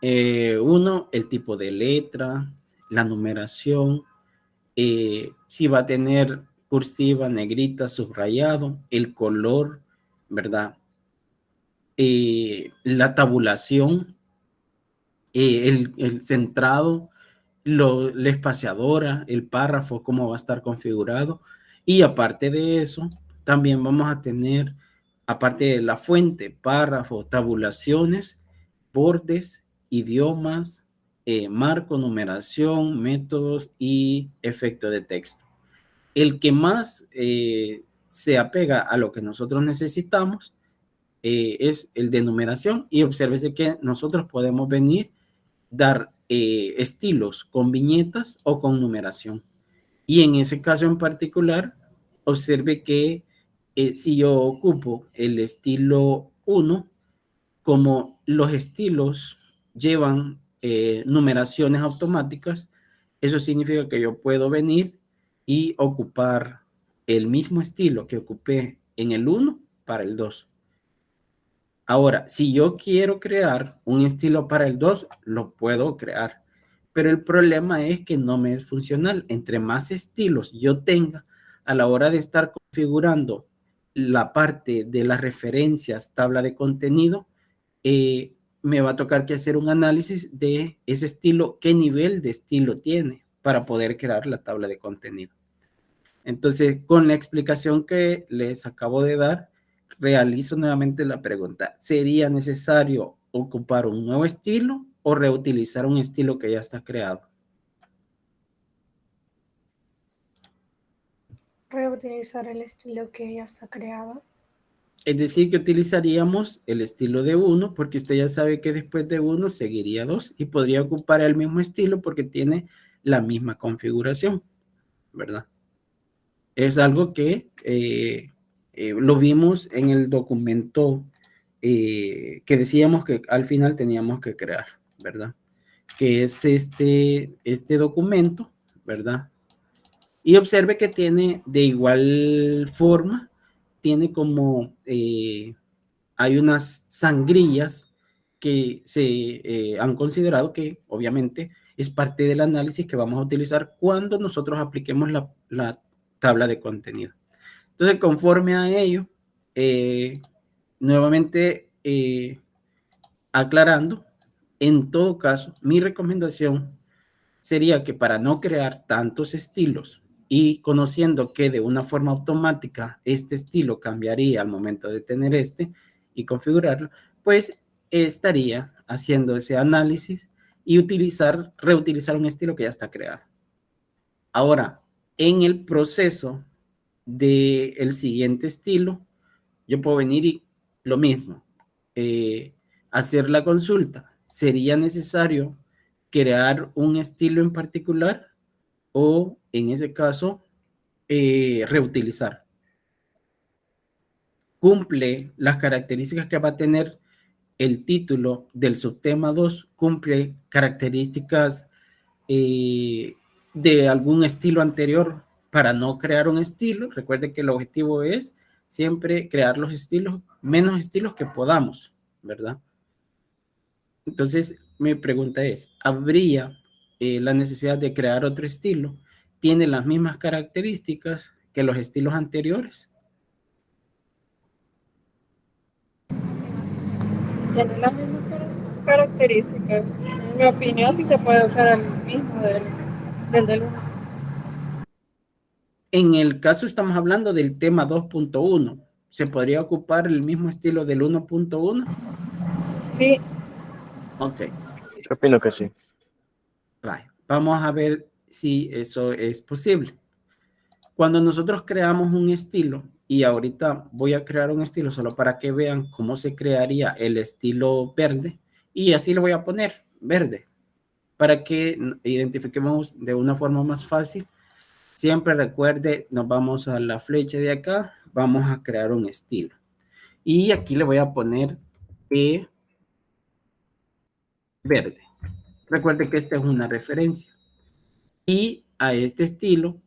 Uno, el tipo de letra, la numeración, si va a tener cursiva, negrita, subrayado, el color, ¿verdad? La tabulación, el centrado, la espaciadora, el párrafo, cómo va a estar configurado. Y aparte de eso, también vamos a tener, aparte de la fuente, párrafo, tabulaciones, bordes, idiomas, marco, numeración, métodos y efecto de texto. El que más se apega a lo que nosotros necesitamos es el de numeración, y obsérvese que nosotros podemos venir dar estilos con viñetas o con numeración. Y en ese caso en particular, observe que si yo ocupo el estilo 1, como los estilos llevan numeraciones automáticas, eso significa que yo puedo venir y ocupar el mismo estilo que ocupé en el 1 para el 2. Ahora, si yo quiero crear un estilo para el 2, lo puedo crear. Pero el problema es que no me es funcional. Entre más estilos yo tenga a la hora de estar configurando la parte de las referencias, tabla de contenido, me va a tocar que hacer un análisis de ese estilo, qué nivel de estilo tiene para poder crear la tabla de contenido. Entonces, con la explicación que les acabo de dar, realizo nuevamente la pregunta. ¿Sería necesario ocupar un nuevo estilo o reutilizar un estilo que ya está creado? Reutilizar el estilo que ya está creado. Es decir, que utilizaríamos el estilo de 1, porque usted ya sabe que después de 1 seguiría 2 y podría ocupar el mismo estilo porque tiene la misma configuración, ¿verdad? Es algo que lo vimos en el documento que decíamos que al final teníamos que crear, ¿verdad? Que es este documento, ¿verdad? Y observe que tiene de igual forma, tiene como, hay unas sangrillas que se han considerado que obviamente es parte del análisis que vamos a utilizar cuando nosotros apliquemos la tabla de contenido. Entonces, conforme a ello, nuevamente aclarando, en todo caso, mi recomendación sería que para no crear tantos estilos y conociendo que de una forma automática este estilo cambiaría al momento de tener y configurarlo, pues estaría haciendo ese análisis y reutilizar un estilo que ya está creado. Ahora, en el proceso del siguiente estilo, yo puedo venir y lo mismo, hacer la consulta. ¿Sería necesario crear un estilo en particular o en ese caso reutilizar? Cumple las características que va a tener el título del subtema 2, cumple características de algún estilo anterior para no crear un estilo. Recuerde que el objetivo es siempre crear los estilos, menos estilos que podamos, ¿verdad? Entonces, mi pregunta es, ¿habría la necesidad de crear otro estilo? ¿Tiene las mismas características que los estilos anteriores? Tiene las mismas características. En mi opinión, sí se puede usar el mismo del 1. En el caso estamos hablando del tema 2.1. ¿Se podría ocupar el mismo estilo del 1.1? Sí. Ok. Yo opino que sí. Vale. Vamos a ver si eso es posible. Cuando nosotros creamos un estilo, y ahorita voy a crear un estilo solo para que vean cómo se crearía el estilo verde, y así le voy a poner verde, para que identifiquemos de una forma más fácil. Siempre recuerde, nos vamos a la flecha de acá, vamos a crear un estilo. Y aquí le voy a poner verde. Recuerde que esta es una referencia. Y a este estilo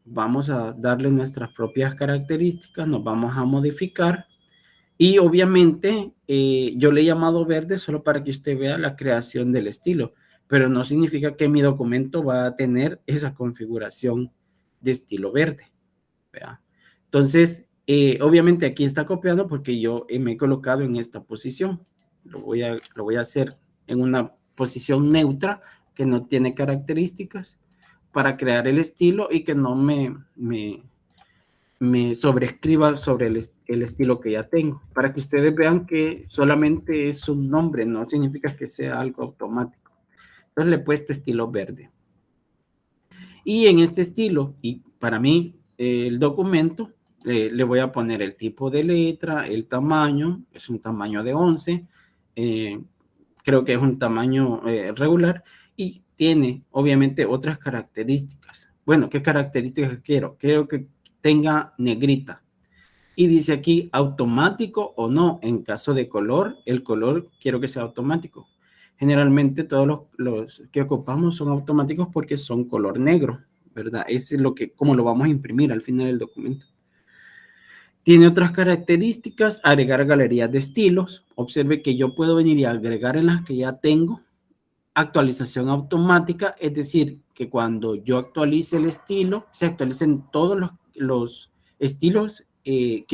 vamos a darle nuestras propias características, nos vamos a modificar. Y obviamente yo le he llamado verde solo para que usted vea la creación del estilo, pero no significa que mi documento va a tener esa configuración de estilo verde. ¿Vea? Entonces, obviamente aquí está copiando porque yo me he colocado en esta posición. Lo voy a hacer en una posición neutra que no tiene características para crear el estilo y que no me sobrescriba sobre el estilo que ya tengo, para que ustedes vean que solamente es un nombre, no significa que sea algo automático. Entonces le he puesto estilo verde. Y en este estilo, y para mí, el documento, le voy a poner el tipo de letra, el tamaño, es un tamaño de 11, creo que es un tamaño regular, y tiene obviamente otras características. Bueno, ¿qué características quiero? Quiero que tenga negrita. Y dice aquí automático o no. En caso de color, el color quiero que sea automático. Generalmente todos los que ocupamos son automáticos porque son color negro, ¿verdad? Es como lo vamos a imprimir al final del documento. Tiene otras características, agregar galerías de estilos. Observe que yo puedo venir y agregar en las que ya tengo. Actualización automática, es decir, que cuando yo actualice el estilo, se actualicen todos los estilos que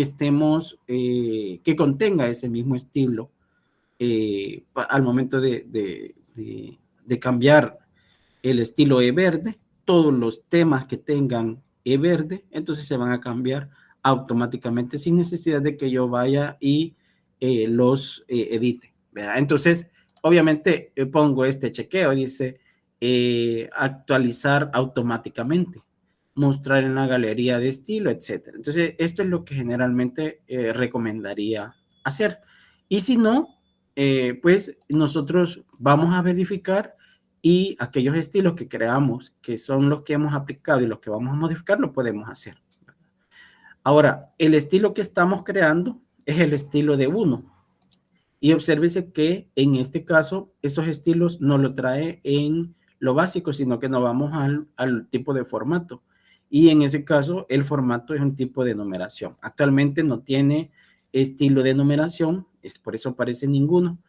contenga ese mismo estilo al momento de cambiar el estilo verde. Todos los temas que tengan verde, entonces se van a cambiar automáticamente sin necesidad de que yo vaya y los edite, ¿verdad? Entonces, obviamente pongo este chequeo, dice actualizar automáticamente, mostrar en la galería de estilo, etcétera. Entonces, esto es lo que generalmente recomendaría hacer. Y si no, pues nosotros vamos a verificar y aquellos estilos que creamos, que son los que hemos aplicado y los que vamos a modificar, lo podemos hacer. Ahora, el estilo que estamos creando es el estilo de 1. Y obsérvese que en este caso, esos estilos no lo trae en lo básico, sino que nos vamos al tipo de formato. Y en ese caso, el formato es un tipo de numeración. Actualmente no tiene estilo de numeración, es por eso aparece ninguno.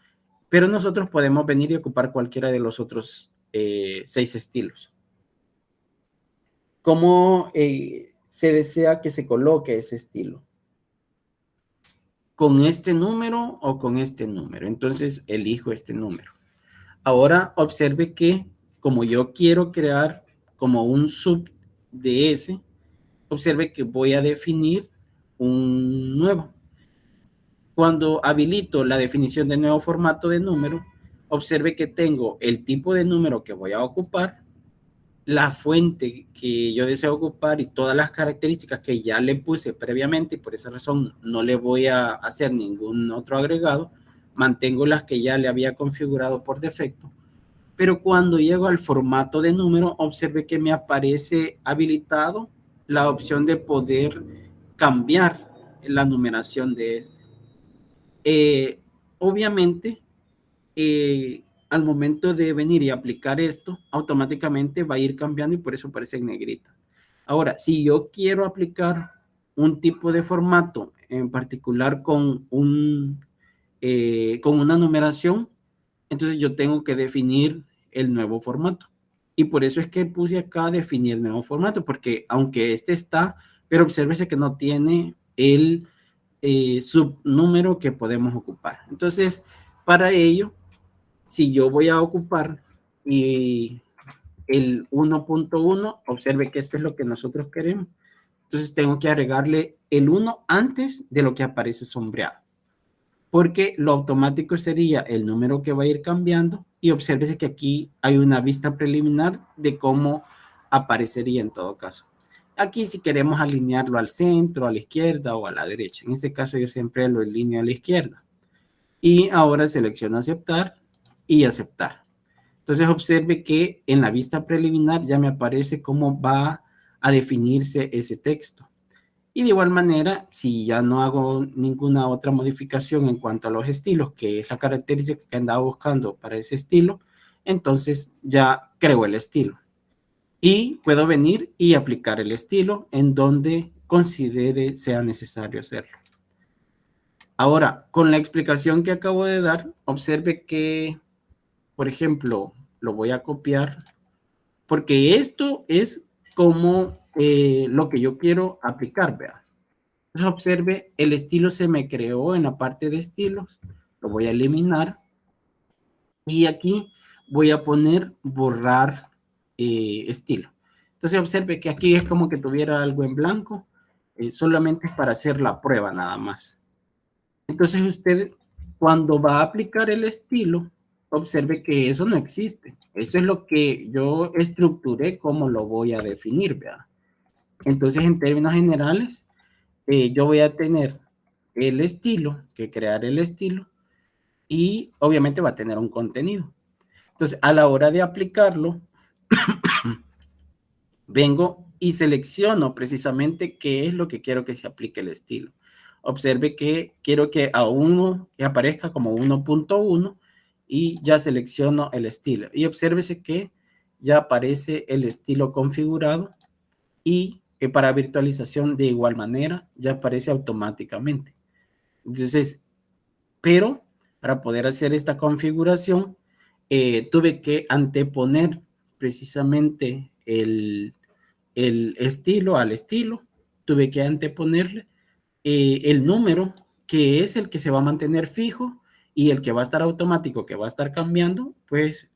Pero nosotros podemos venir y ocupar cualquiera de los otros 6 estilos. ¿Cómo se desea que se coloque ese estilo? ¿Con este número o con este número? Entonces elijo este número. Ahora observe que como yo quiero crear como un sub de ese, observe que voy a definir un nuevo. Cuando habilito la definición de nuevo formato de número, observe que tengo el tipo de número que voy a ocupar la fuente que yo deseo ocupar y todas las características que ya le puse previamente, y por esa razón no le voy a hacer ningún otro agregado, mantengo las que ya le había configurado por defecto, pero cuando llego al formato de número, observe que me aparece habilitado la opción de poder cambiar la numeración de este. Obviamente, al momento de venir y aplicar esto, automáticamente va a ir cambiando y por eso aparece en negrita. Ahora, si yo quiero aplicar un tipo de formato, en particular con una numeración, entonces yo tengo que definir el nuevo formato. Y por eso es que puse acá definir nuevo formato, porque aunque este está, pero obsérvese que no tiene el subnúmero que podemos ocupar. Entonces, para ello, si yo voy a ocupar y el 1.1, observe que esto es lo que nosotros queremos. Entonces tengo que agregarle el 1 antes de lo que aparece sombreado, porque lo automático sería el número que va a ir cambiando, y obsérvese que aquí hay una vista preliminar de cómo aparecería en todo caso. Aquí si queremos alinearlo al centro, a la izquierda o a la derecha. En este caso yo siempre lo alineo a la izquierda. Y ahora selecciono aceptar y aceptar. Entonces observe que en la vista preliminar ya me aparece cómo va a definirse ese texto. Y de igual manera, si ya no hago ninguna otra modificación en cuanto a los estilos, que es la característica que andaba buscando para ese estilo, entonces ya creo el estilo. Y puedo venir y aplicar el estilo en donde considere sea necesario hacerlo. Ahora, con la explicación que acabo de dar, observe que, por ejemplo, lo voy a copiar, porque esto es como lo que yo quiero aplicar, vea. Entonces observe, el estilo se me creó en la parte de estilos, lo voy a eliminar, y aquí voy a poner borrar estilo. Entonces observe que aquí es como que tuviera algo en blanco, solamente es para hacer la prueba nada más. Entonces usted, cuando va a aplicar el estilo, observe que eso no existe. Eso es lo que yo estructuré, cómo lo voy a definir, ¿verdad? Entonces, en términos generales, yo voy a tener el estilo, que crear el estilo, y obviamente va a tener un contenido. Entonces, a la hora de aplicarlo, vengo y selecciono precisamente qué es lo que quiero que se aplique el estilo. Observe que quiero que a uno que aparezca como 1.1 y ya selecciono el estilo. Y obsérvese que ya aparece el estilo configurado y para virtualización de igual manera ya aparece automáticamente. Entonces, pero para poder hacer esta configuración tuve que anteponer precisamente el estilo al estilo, tuve que anteponerle el número que es el que se va a mantener fijo y el que va a estar automático, que va a estar cambiando, pues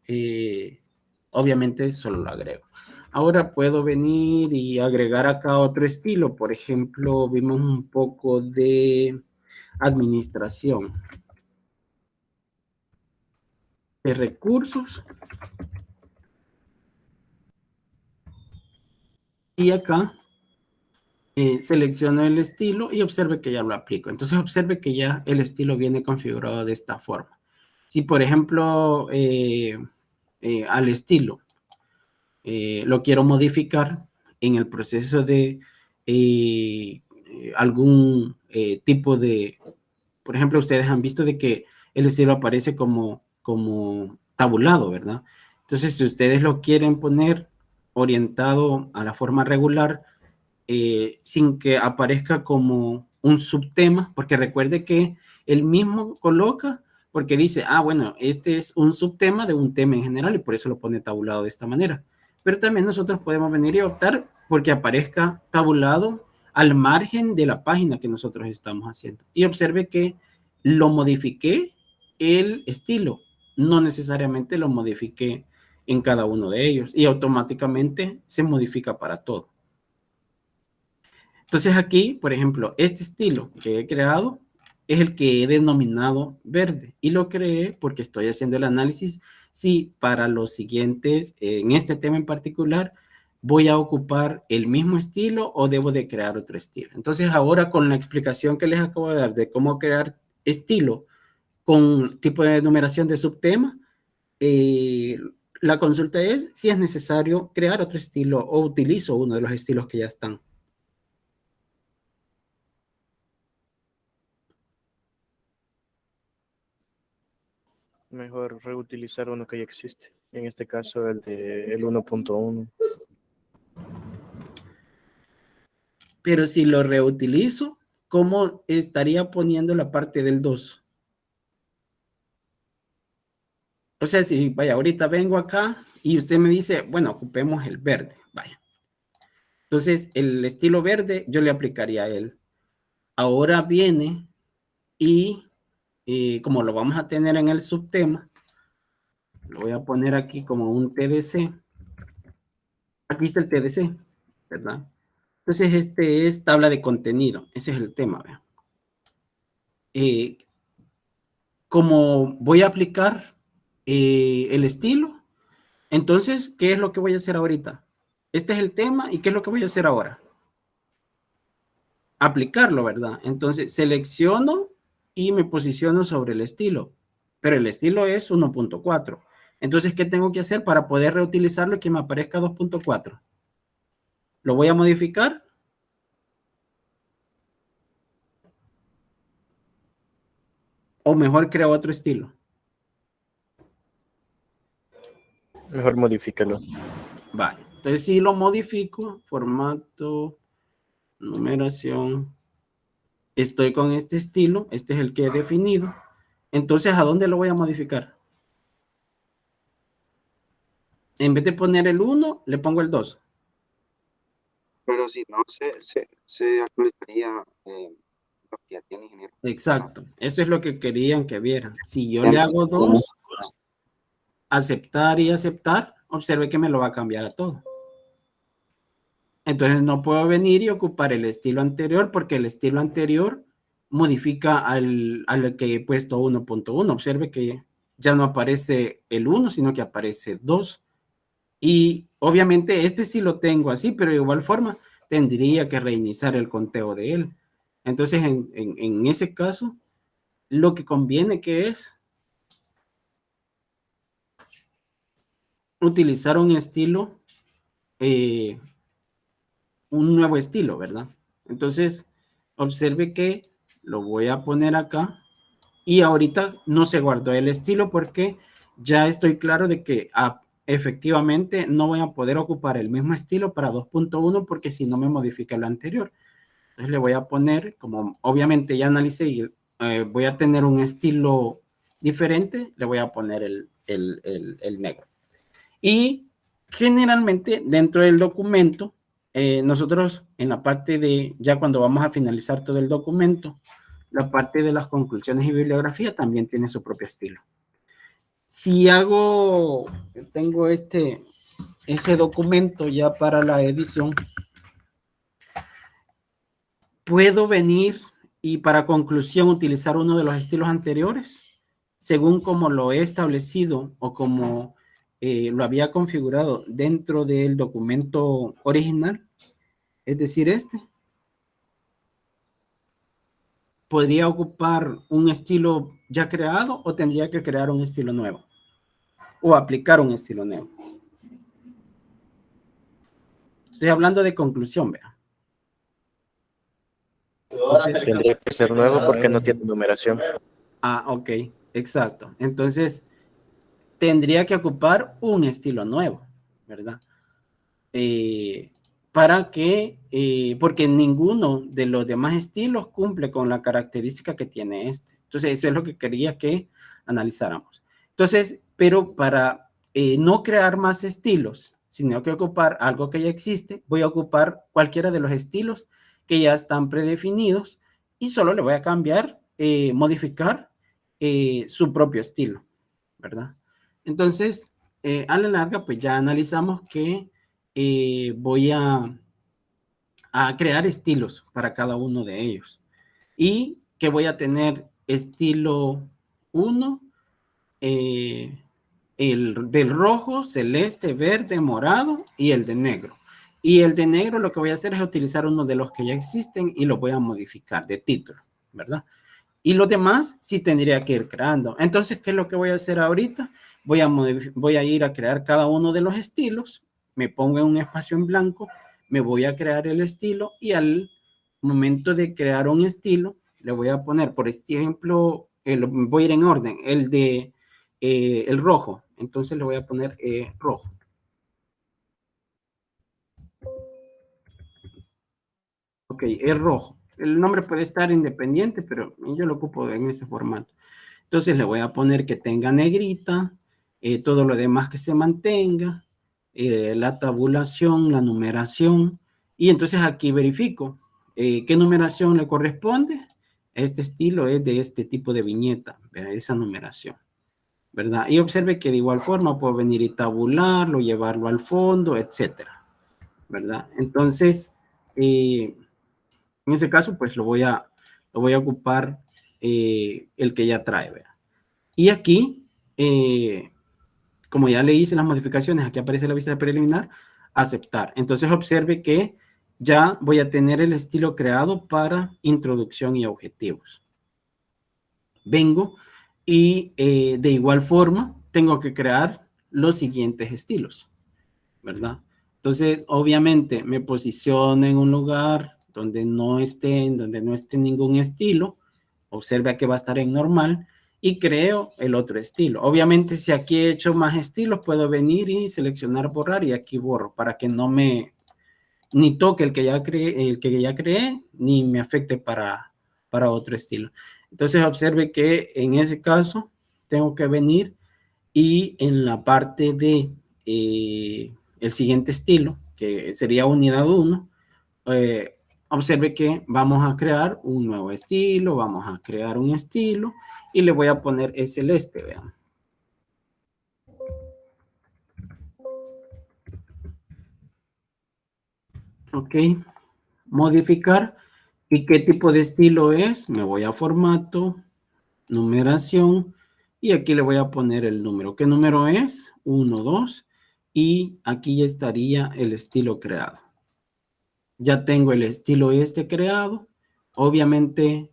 obviamente solo lo agrego. Ahora puedo venir y agregar acá otro estilo. Por ejemplo, vimos un poco de administración de recursos. Y acá selecciono el estilo y observe que ya lo aplico. Entonces observe que ya el estilo viene configurado de esta forma. Si por ejemplo al estilo lo quiero modificar en el proceso de algún tipo de, por ejemplo, ustedes han visto de que el estilo aparece como tabulado, ¿verdad? Entonces, si ustedes lo quieren poner orientado a la forma regular, sin que aparezca como un subtema, porque recuerde que él mismo coloca, porque dice, bueno, este es un subtema de un tema en general y por eso lo pone tabulado de esta manera. Pero también nosotros podemos venir y optar porque aparezca tabulado al margen de la página que nosotros estamos haciendo. Y observe que lo modifiqué el estilo, no necesariamente lo modifiqué en cada uno de ellos y automáticamente se modifica para todo. Entonces aquí, por ejemplo, este estilo que he creado, es el que he denominado verde y lo creé porque estoy haciendo el análisis si para los siguientes, en este tema en particular, voy a ocupar el mismo estilo o debo de crear otro estilo. Entonces ahora con la explicación que les acabo de dar de cómo crear estilo con tipo de numeración de subtema, la consulta es si es necesario crear otro estilo o utilizo uno de los estilos que ya están. Mejor reutilizar uno que ya existe. En este caso, el 1.1. Pero si lo reutilizo, ¿cómo estaría poniendo la parte del 2? O sea, si, vaya, ahorita vengo acá y usted me dice, bueno, ocupemos el verde, vaya. Entonces, el estilo verde yo le aplicaría a él. Ahora viene y como lo vamos a tener en el subtema, lo voy a poner aquí como un TDC. Aquí está el TDC, ¿verdad? Entonces, este es tabla de contenido. Ese es el tema, ¿verdad? Como voy a aplicar el estilo, entonces, ¿qué es lo que voy a hacer ahorita? Este es el tema, ¿y qué es lo que voy a hacer ahora? Aplicarlo, ¿verdad? Entonces, selecciono y me posiciono sobre el estilo, pero el estilo es 1.4. Entonces, ¿qué tengo que hacer para poder reutilizarlo y que me aparezca 2.4? ¿Lo voy a modificar? ¿O mejor creo otro estilo? Mejor modifícalo. Vale, entonces si lo modifico, formato, numeración, estoy con este estilo, este es el que he definido, entonces ¿a dónde lo voy a modificar? En vez de poner el 1, le pongo el 2. Pero si no, se actualizaría lo que ya tiene, ingeniero. Exacto, eso es lo que querían que vieran. Si yo le hago 2, aceptar y aceptar, observe que me lo va a cambiar a todo. Entonces no puedo venir y ocupar el estilo anterior porque el estilo anterior modifica al que he puesto 1.1. Observe que ya no aparece el 1, sino que aparece 2. Y obviamente este sí lo tengo así, pero de igual forma tendría que reiniciar el conteo de él. Entonces en ese caso, lo que conviene que es utilizar un estilo, un nuevo estilo, ¿verdad? Entonces, observe que lo voy a poner acá y ahorita no se guardó el estilo porque ya estoy claro de que efectivamente no voy a poder ocupar el mismo estilo para 2.1 porque si no me modifica lo anterior. Entonces le voy a poner, como obviamente ya analicé y voy a tener un estilo diferente, le voy a poner el negro. Y generalmente dentro del documento, nosotros en la parte de, ya cuando vamos a finalizar todo el documento, la parte de las conclusiones y bibliografía también tiene su propio estilo. Si tengo ese documento ya para la edición, puedo venir y para conclusión utilizar uno de los estilos anteriores, según como lo he establecido o como lo había configurado dentro del documento original, es decir, podría ocupar un estilo ya creado o tendría que crear un estilo nuevo o aplicar un estilo nuevo. Estoy hablando de conclusión, vea. Tendría que ser nuevo porque no tiene numeración. Ah, ok, exacto. Entonces, tendría que ocupar un estilo nuevo, ¿verdad? Para que, porque ninguno de los demás estilos cumple con la característica que tiene este. Entonces, eso es lo que quería que analizáramos. Entonces, pero para no crear más estilos, sino que ocupar algo que ya existe, voy a ocupar cualquiera de los estilos que ya están predefinidos y solo le voy a cambiar, modificar su propio estilo, ¿verdad? Entonces, a la larga, pues ya analizamos que voy a crear estilos para cada uno de ellos. Y que voy a tener estilo 1, el del rojo, celeste, verde, morado y el de negro. Y el de negro lo que voy a hacer es utilizar uno de los que ya existen y lo voy a modificar de título, ¿verdad? Y los demás sí tendría que ir creando. Entonces, ¿qué es lo que voy a hacer ahorita? Voy a ir a crear cada uno de los estilos, me pongo en un espacio en blanco, me voy a crear el estilo y al momento de crear un estilo, le voy a poner, por ejemplo, voy a ir en orden, el rojo. Entonces le voy a poner rojo. Ok, es rojo. El nombre puede estar independiente, pero yo lo ocupo en ese formato. Entonces le voy a poner que tenga negrita, todo lo demás que se mantenga, la tabulación, la numeración. Y entonces aquí verifico qué numeración le corresponde. Este estilo es de este tipo de viñeta, esa numeración, ¿verdad? Y observe que de igual forma puedo venir y tabularlo, llevarlo al fondo, etcétera, ¿verdad? Entonces, en este caso, pues lo voy a ocupar el que ya trae, ¿verdad? Y aquí, como ya le hice las modificaciones, aquí aparece la vista preliminar, aceptar. Entonces observe que ya voy a tener el estilo creado para introducción y objetivos. Vengo y de igual forma tengo que crear los siguientes estilos, ¿verdad? Entonces, obviamente me posiciono en un lugar donde no esté ningún estilo. Observe que va a estar en normal y creo el otro estilo. Obviamente, si aquí he hecho más estilos, puedo venir y seleccionar borrar y aquí borro para que no me ni toque el que ya creé, ni me afecte para otro estilo. Entonces, observe que en ese caso tengo que venir y en la parte de el siguiente estilo, que sería unidad 1, observe que vamos a crear un nuevo estilo, vamos a crear un estilo y le voy a poner el celeste, vean. Ok, modificar. ¿Y qué tipo de estilo es? Me voy a formato, numeración, y aquí le voy a poner el número. ¿Qué número es? 1, 2, y aquí ya estaría el estilo creado. Ya tengo el estilo este creado. Obviamente,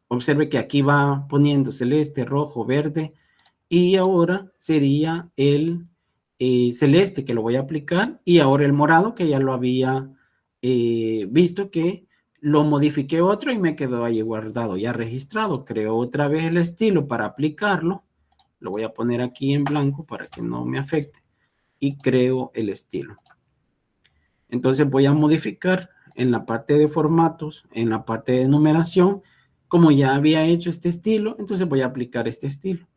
observe que aquí va poniendo celeste, rojo, verde, y ahora sería el celeste que lo voy a aplicar, y ahora el morado que ya lo había visto que lo modifiqué otro y me quedó ahí guardado, ya registrado. Creo otra vez el estilo para aplicarlo. Lo voy a poner aquí en blanco para que no me afecte. Y creo el estilo. Entonces voy a modificar en la parte de formatos, en la parte de numeración. Como ya había hecho este estilo, entonces voy a aplicar este estilo.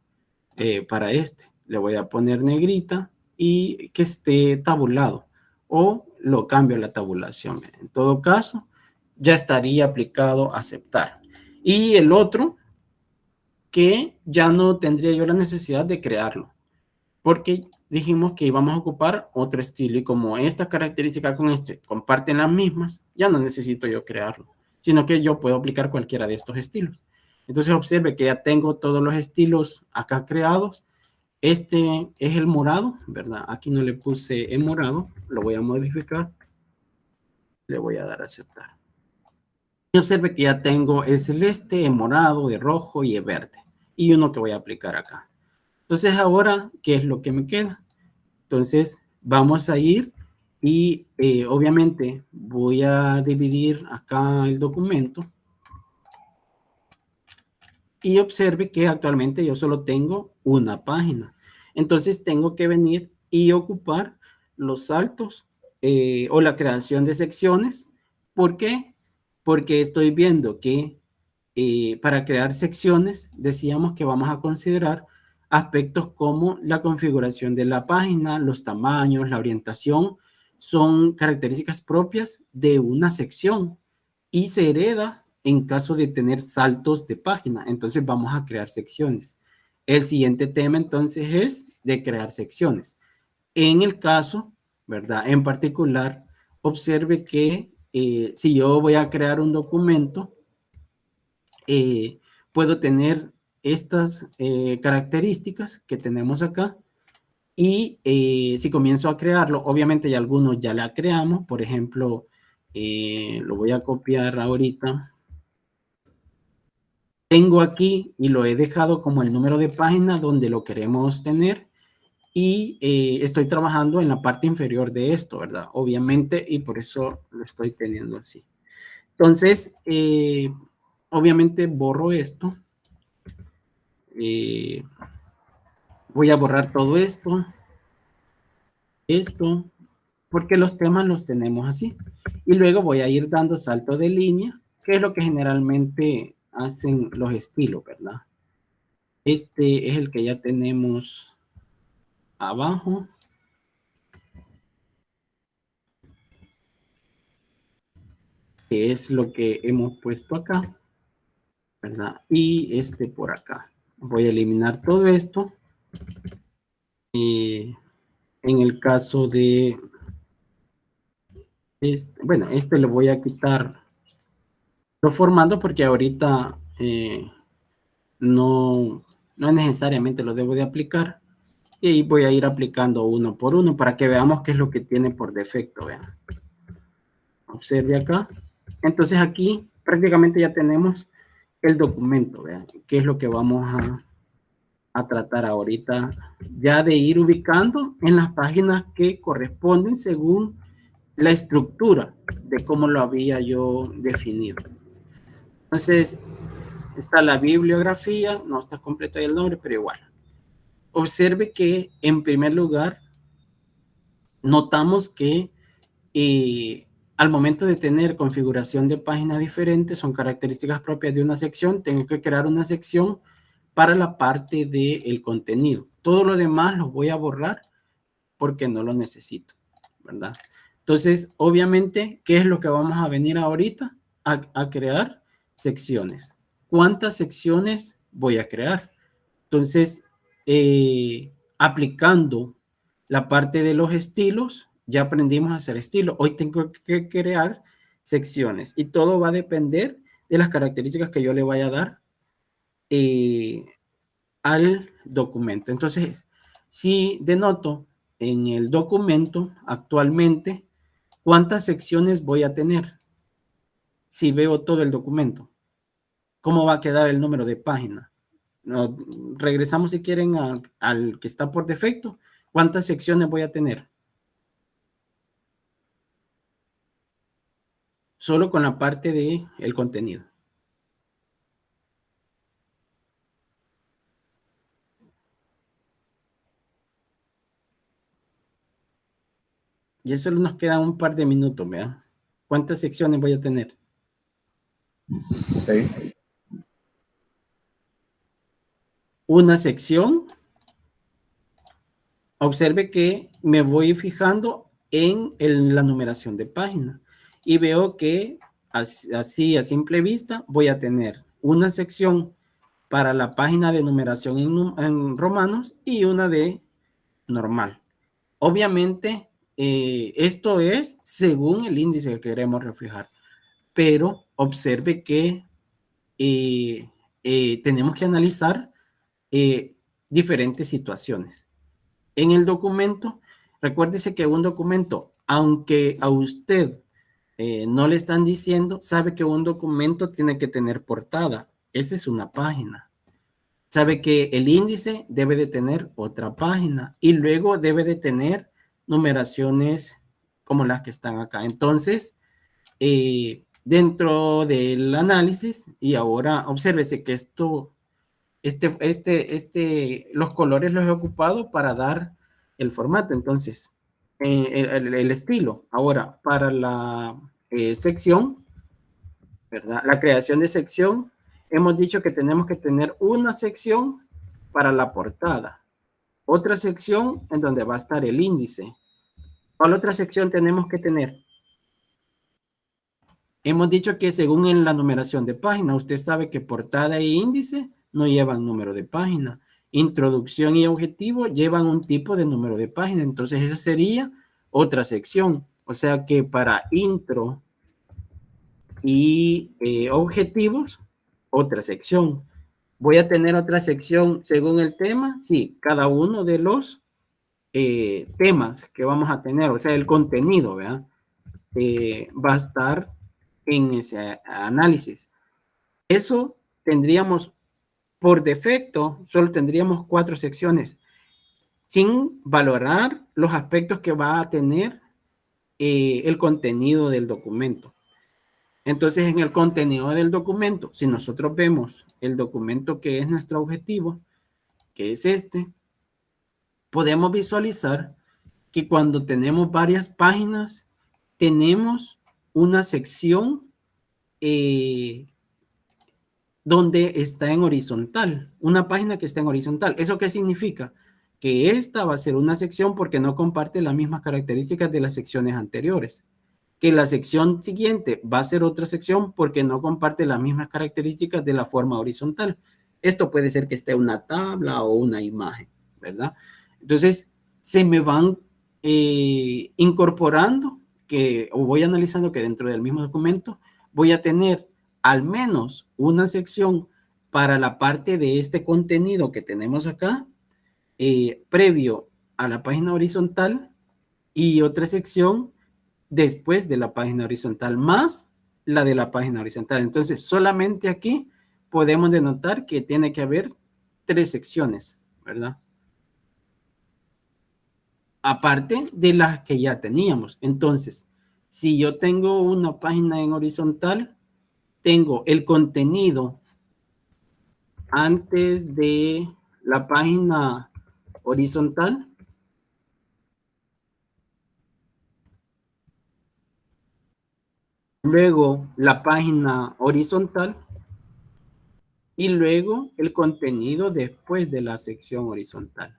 Para este, le voy a poner negrita y que esté tabulado. O lo cambio a la tabulación. En todo caso, ya estaría aplicado aceptar. Y el otro, que ya no tendría yo la necesidad de crearlo, porque dijimos que íbamos a ocupar otro estilo, y como esta característica con este comparten las mismas, ya no necesito yo crearlo, sino que yo puedo aplicar cualquiera de estos estilos. Entonces observe que ya tengo todos los estilos acá creados. Este es el morado, ¿verdad? Aquí no le puse el morado, lo voy a modificar. Le voy a dar a aceptar. Y observe que ya tengo el celeste, el morado, el rojo y el verde. Y uno que voy a aplicar acá. Entonces ahora, ¿qué es lo que me queda? Entonces vamos a ir y obviamente voy a dividir acá el documento. Y observe que actualmente yo solo tengo una página. Entonces tengo que venir y ocupar los saltos o la creación de secciones. ¿Por qué? Porque estoy viendo que para crear secciones decíamos que vamos a considerar aspectos como la configuración de la página, los tamaños, la orientación, son características propias de una sección y se hereda en caso de tener saltos de página. Entonces vamos a crear secciones. El siguiente tema entonces es de crear secciones. En el caso, ¿verdad? En particular, observe que si yo voy a crear un documento, puedo tener estas características que tenemos acá. Y si comienzo a crearlo, obviamente ya algunos ya la creamos. Por ejemplo, lo voy a copiar ahorita. Tengo aquí y lo he dejado como el número de página donde lo queremos tener. Y estoy trabajando en la parte inferior de esto, ¿verdad? Obviamente, y por eso lo estoy teniendo así. Entonces, obviamente borro esto. Voy a borrar todo esto. Esto, porque los temas los tenemos así. Y luego voy a ir dando salto de línea, que es lo que generalmente hacen los estilos, ¿verdad? Este es el que ya tenemos abajo. Que es lo que hemos puesto acá, ¿verdad? Y este por acá. Voy a eliminar todo esto. En el caso de este, bueno, este le voy a quitar lo formando porque ahorita no necesariamente lo debo de aplicar. Y ahí voy a ir aplicando uno por uno para que veamos qué es lo que tiene por defecto. Vean. Observe acá. Entonces aquí prácticamente ya tenemos el documento. Vean, qué es lo que vamos a tratar ahorita. Ya de ir ubicando en las páginas que corresponden según la estructura de cómo lo había yo definido. Entonces, está la bibliografía, no está completo ahí el nombre, pero igual. Observe que en primer lugar notamos que al momento de tener configuración de páginas diferentes, son características propias de una sección, tengo que crear una sección para la parte del contenido. Todo lo demás lo voy a borrar porque no lo necesito, ¿verdad? Entonces, obviamente, ¿qué es lo que vamos a venir ahorita? A crear secciones. ¿Cuántas secciones voy a crear? Entonces, aplicando la parte de los estilos, ya aprendimos a hacer estilos. Hoy tengo que crear secciones y todo va a depender de las características que yo le vaya a dar al documento. Entonces, si denoto en el documento actualmente, ¿cuántas secciones voy a tener? Si veo todo el documento, ¿cómo va a quedar el número de página? No, regresamos si quieren al que está por defecto. ¿Cuántas secciones voy a tener? Solo con la parte de el contenido. Ya solo nos quedan un par de minutos, ¿verdad? ¿Cuántas secciones voy a tener? 6. Una sección. Observe que me voy fijando en la numeración de página y veo que así a simple vista voy a tener una sección para la página de numeración en romanos y una de normal. Obviamente, esto es según el índice que queremos reflejar, pero observe que tenemos que analizar diferentes situaciones. En el documento, recuérdese que un documento, aunque a usted no le están diciendo, sabe que un documento tiene que tener portada. Esa es una página. Sabe que el índice debe de tener otra página y luego debe de tener numeraciones como las que están acá. Entonces, dentro del análisis, y ahora obsérvese que esto, los colores los he ocupado para dar el formato. Entonces, el estilo. Ahora, para la sección, ¿verdad? La creación de sección, hemos dicho que tenemos que tener una sección para la portada, otra sección en donde va a estar el índice. ¿Cuál otra sección tenemos que tener? Hemos dicho que según en la numeración de página, usted sabe que portada e índice no llevan número de página. Introducción y objetivo llevan un tipo de número de página. Entonces esa sería otra sección. O sea que para intro y objetivos otra sección. ¿Voy a tener otra sección según el tema? Sí, cada uno de los temas que vamos a tener, o sea, el contenido, ¿verdad? Va a estar en ese análisis. Eso tendríamos, por defecto, solo tendríamos 4 secciones, sin valorar los aspectos que va a tener el contenido del documento. Entonces, en el contenido del documento, si nosotros vemos el documento que es nuestro objetivo, que es este, podemos visualizar que cuando tenemos varias páginas, tenemos una sección donde está en horizontal, una página que está en horizontal. ¿Eso qué significa? Que esta va a ser una sección porque no comparte las mismas características de las secciones anteriores. Que la sección siguiente va a ser otra sección porque no comparte las mismas características de la forma horizontal. Esto puede ser que esté una tabla o una imagen, ¿verdad? Entonces, se me van incorporando o voy analizando que dentro del mismo documento voy a tener al menos una sección para la parte de este contenido que tenemos acá, previo a la página horizontal, y otra sección después de la página horizontal, más la de la página horizontal. Entonces, solamente aquí podemos denotar que tiene que haber 3 secciones, ¿verdad? Aparte de las que ya teníamos. Entonces, si yo tengo una página en horizontal, tengo el contenido antes de la página horizontal. Luego la página horizontal y luego el contenido después de la sección horizontal.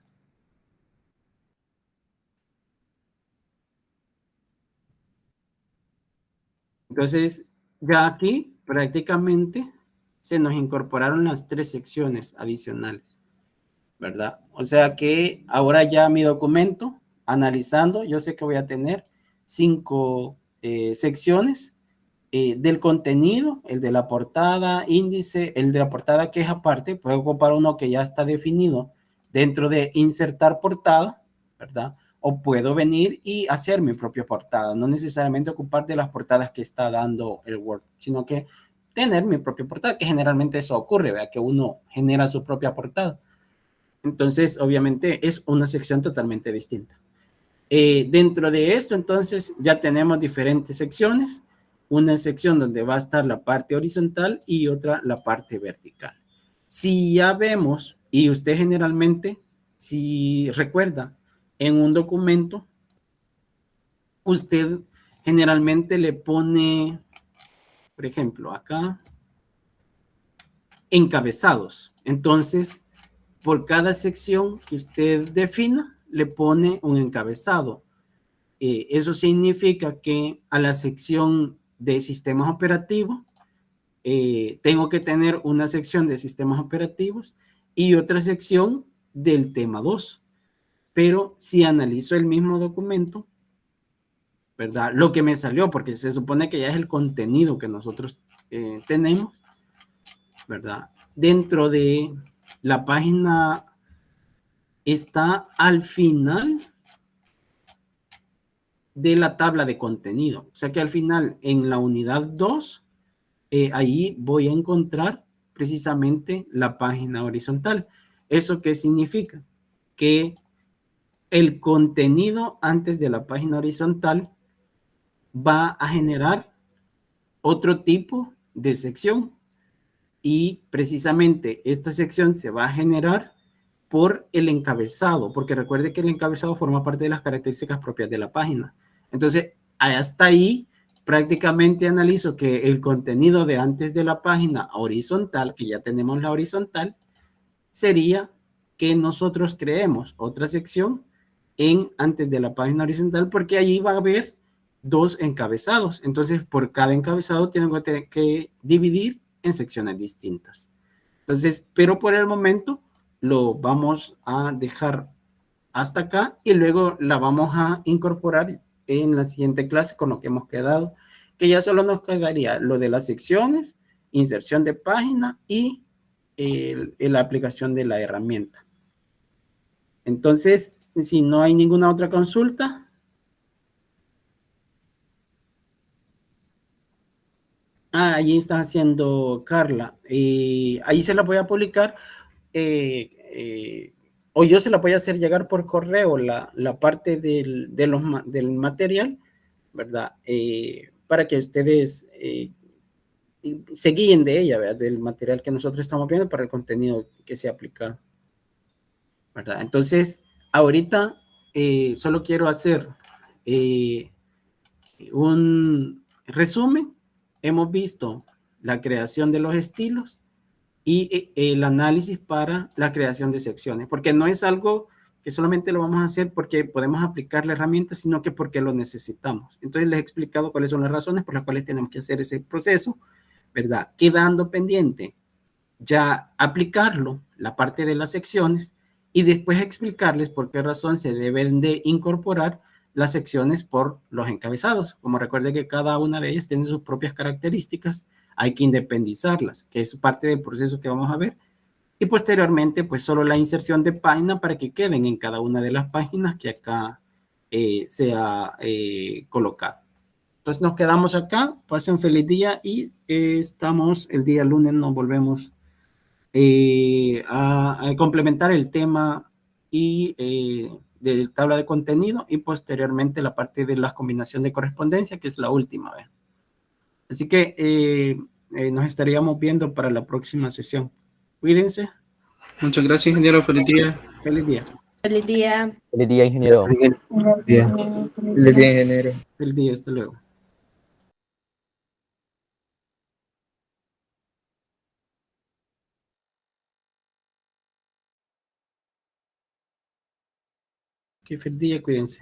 Entonces, ya aquí prácticamente se nos incorporaron las 3 secciones adicionales, ¿verdad? O sea que ahora ya mi documento, analizando, yo sé que voy a tener 5 secciones del contenido, el de la portada, índice, el de la portada que es aparte, puedo ocupar uno que ya está definido dentro de insertar portada, ¿verdad? O puedo venir y hacer mi propia portada, no necesariamente ocupar de las portadas que está dando el Word, sino que tener mi propia portada, que generalmente eso ocurre, ¿verdad? Que uno genera su propia portada. Entonces, obviamente, es una sección totalmente distinta. Dentro de esto, entonces, ya tenemos diferentes secciones. Una sección donde va a estar la parte horizontal y otra la parte vertical. Si ya vemos, y usted generalmente, si recuerda, en un documento, usted generalmente le pone, por ejemplo, acá, encabezados. Entonces, por cada sección que usted defina, le pone un encabezado. Eso significa que a la sección de sistemas operativos, tengo que tener una sección de sistemas operativos y otra sección del tema 2. Pero si analizo el mismo documento, ¿verdad? Lo que me salió, porque se supone que ya es el contenido que nosotros tenemos, ¿verdad? Dentro de la página está al final de la tabla de contenido. O sea que al final, en la unidad 2, ahí voy a encontrar precisamente la página horizontal. ¿Eso qué significa? Que el contenido antes de la página horizontal va a generar otro tipo de sección y precisamente esta sección se va a generar por el encabezado, porque recuerde que el encabezado forma parte de las características propias de la página. Entonces, hasta ahí prácticamente analizo que el contenido de antes de la página horizontal, que ya tenemos la horizontal, sería que nosotros creemos otra sección en antes de la página horizontal, porque allí va a haber 2 encabezados. Entonces, por cada encabezado tengo que dividir en secciones distintas. Entonces, pero por el momento lo vamos a dejar hasta acá y luego la vamos a incorporar en la siguiente clase con lo que hemos quedado, que ya solo nos quedaría lo de las secciones inserción de página y la aplicación de la herramienta. Entonces, si no hay ninguna otra consulta, ahí está haciendo Carla. Ahí se la voy a publicar, o yo se la voy a hacer llegar por correo, la parte del material, ¿verdad? Para que ustedes se guíen de ella, ¿verdad? Del material que nosotros estamos viendo para el contenido que se aplica, ¿verdad? Entonces, ahorita solo quiero hacer un resumen. Hemos visto la creación de los estilos y el análisis para la creación de secciones, porque no es algo que solamente lo vamos a hacer porque podemos aplicar la herramienta, sino que porque lo necesitamos. Entonces les he explicado cuáles son las razones por las cuales tenemos que hacer ese proceso, ¿verdad? Quedando pendiente ya aplicarlo, la parte de las secciones, y después explicarles por qué razón se deben de incorporar las secciones por los encabezados. Como recuerde que cada una de ellas tiene sus propias características, hay que independizarlas, que es parte del proceso que vamos a ver, y posteriormente pues solo la inserción de página para que queden en cada una de las páginas que acá se ha colocado. Entonces nos quedamos acá, pasen un feliz día y estamos el día lunes, nos volvemos a complementar el tema y de tabla de contenido y posteriormente la parte de la combinación de correspondencia, que es la última vez. Así que nos estaríamos viendo para la próxima sesión. Cuídense. Muchas gracias, ingeniero. Feliz día. Feliz día. Feliz día. Feliz día, ingeniero. Feliz día, ingeniero. Feliz día, hasta luego. Feliz día, cuídense.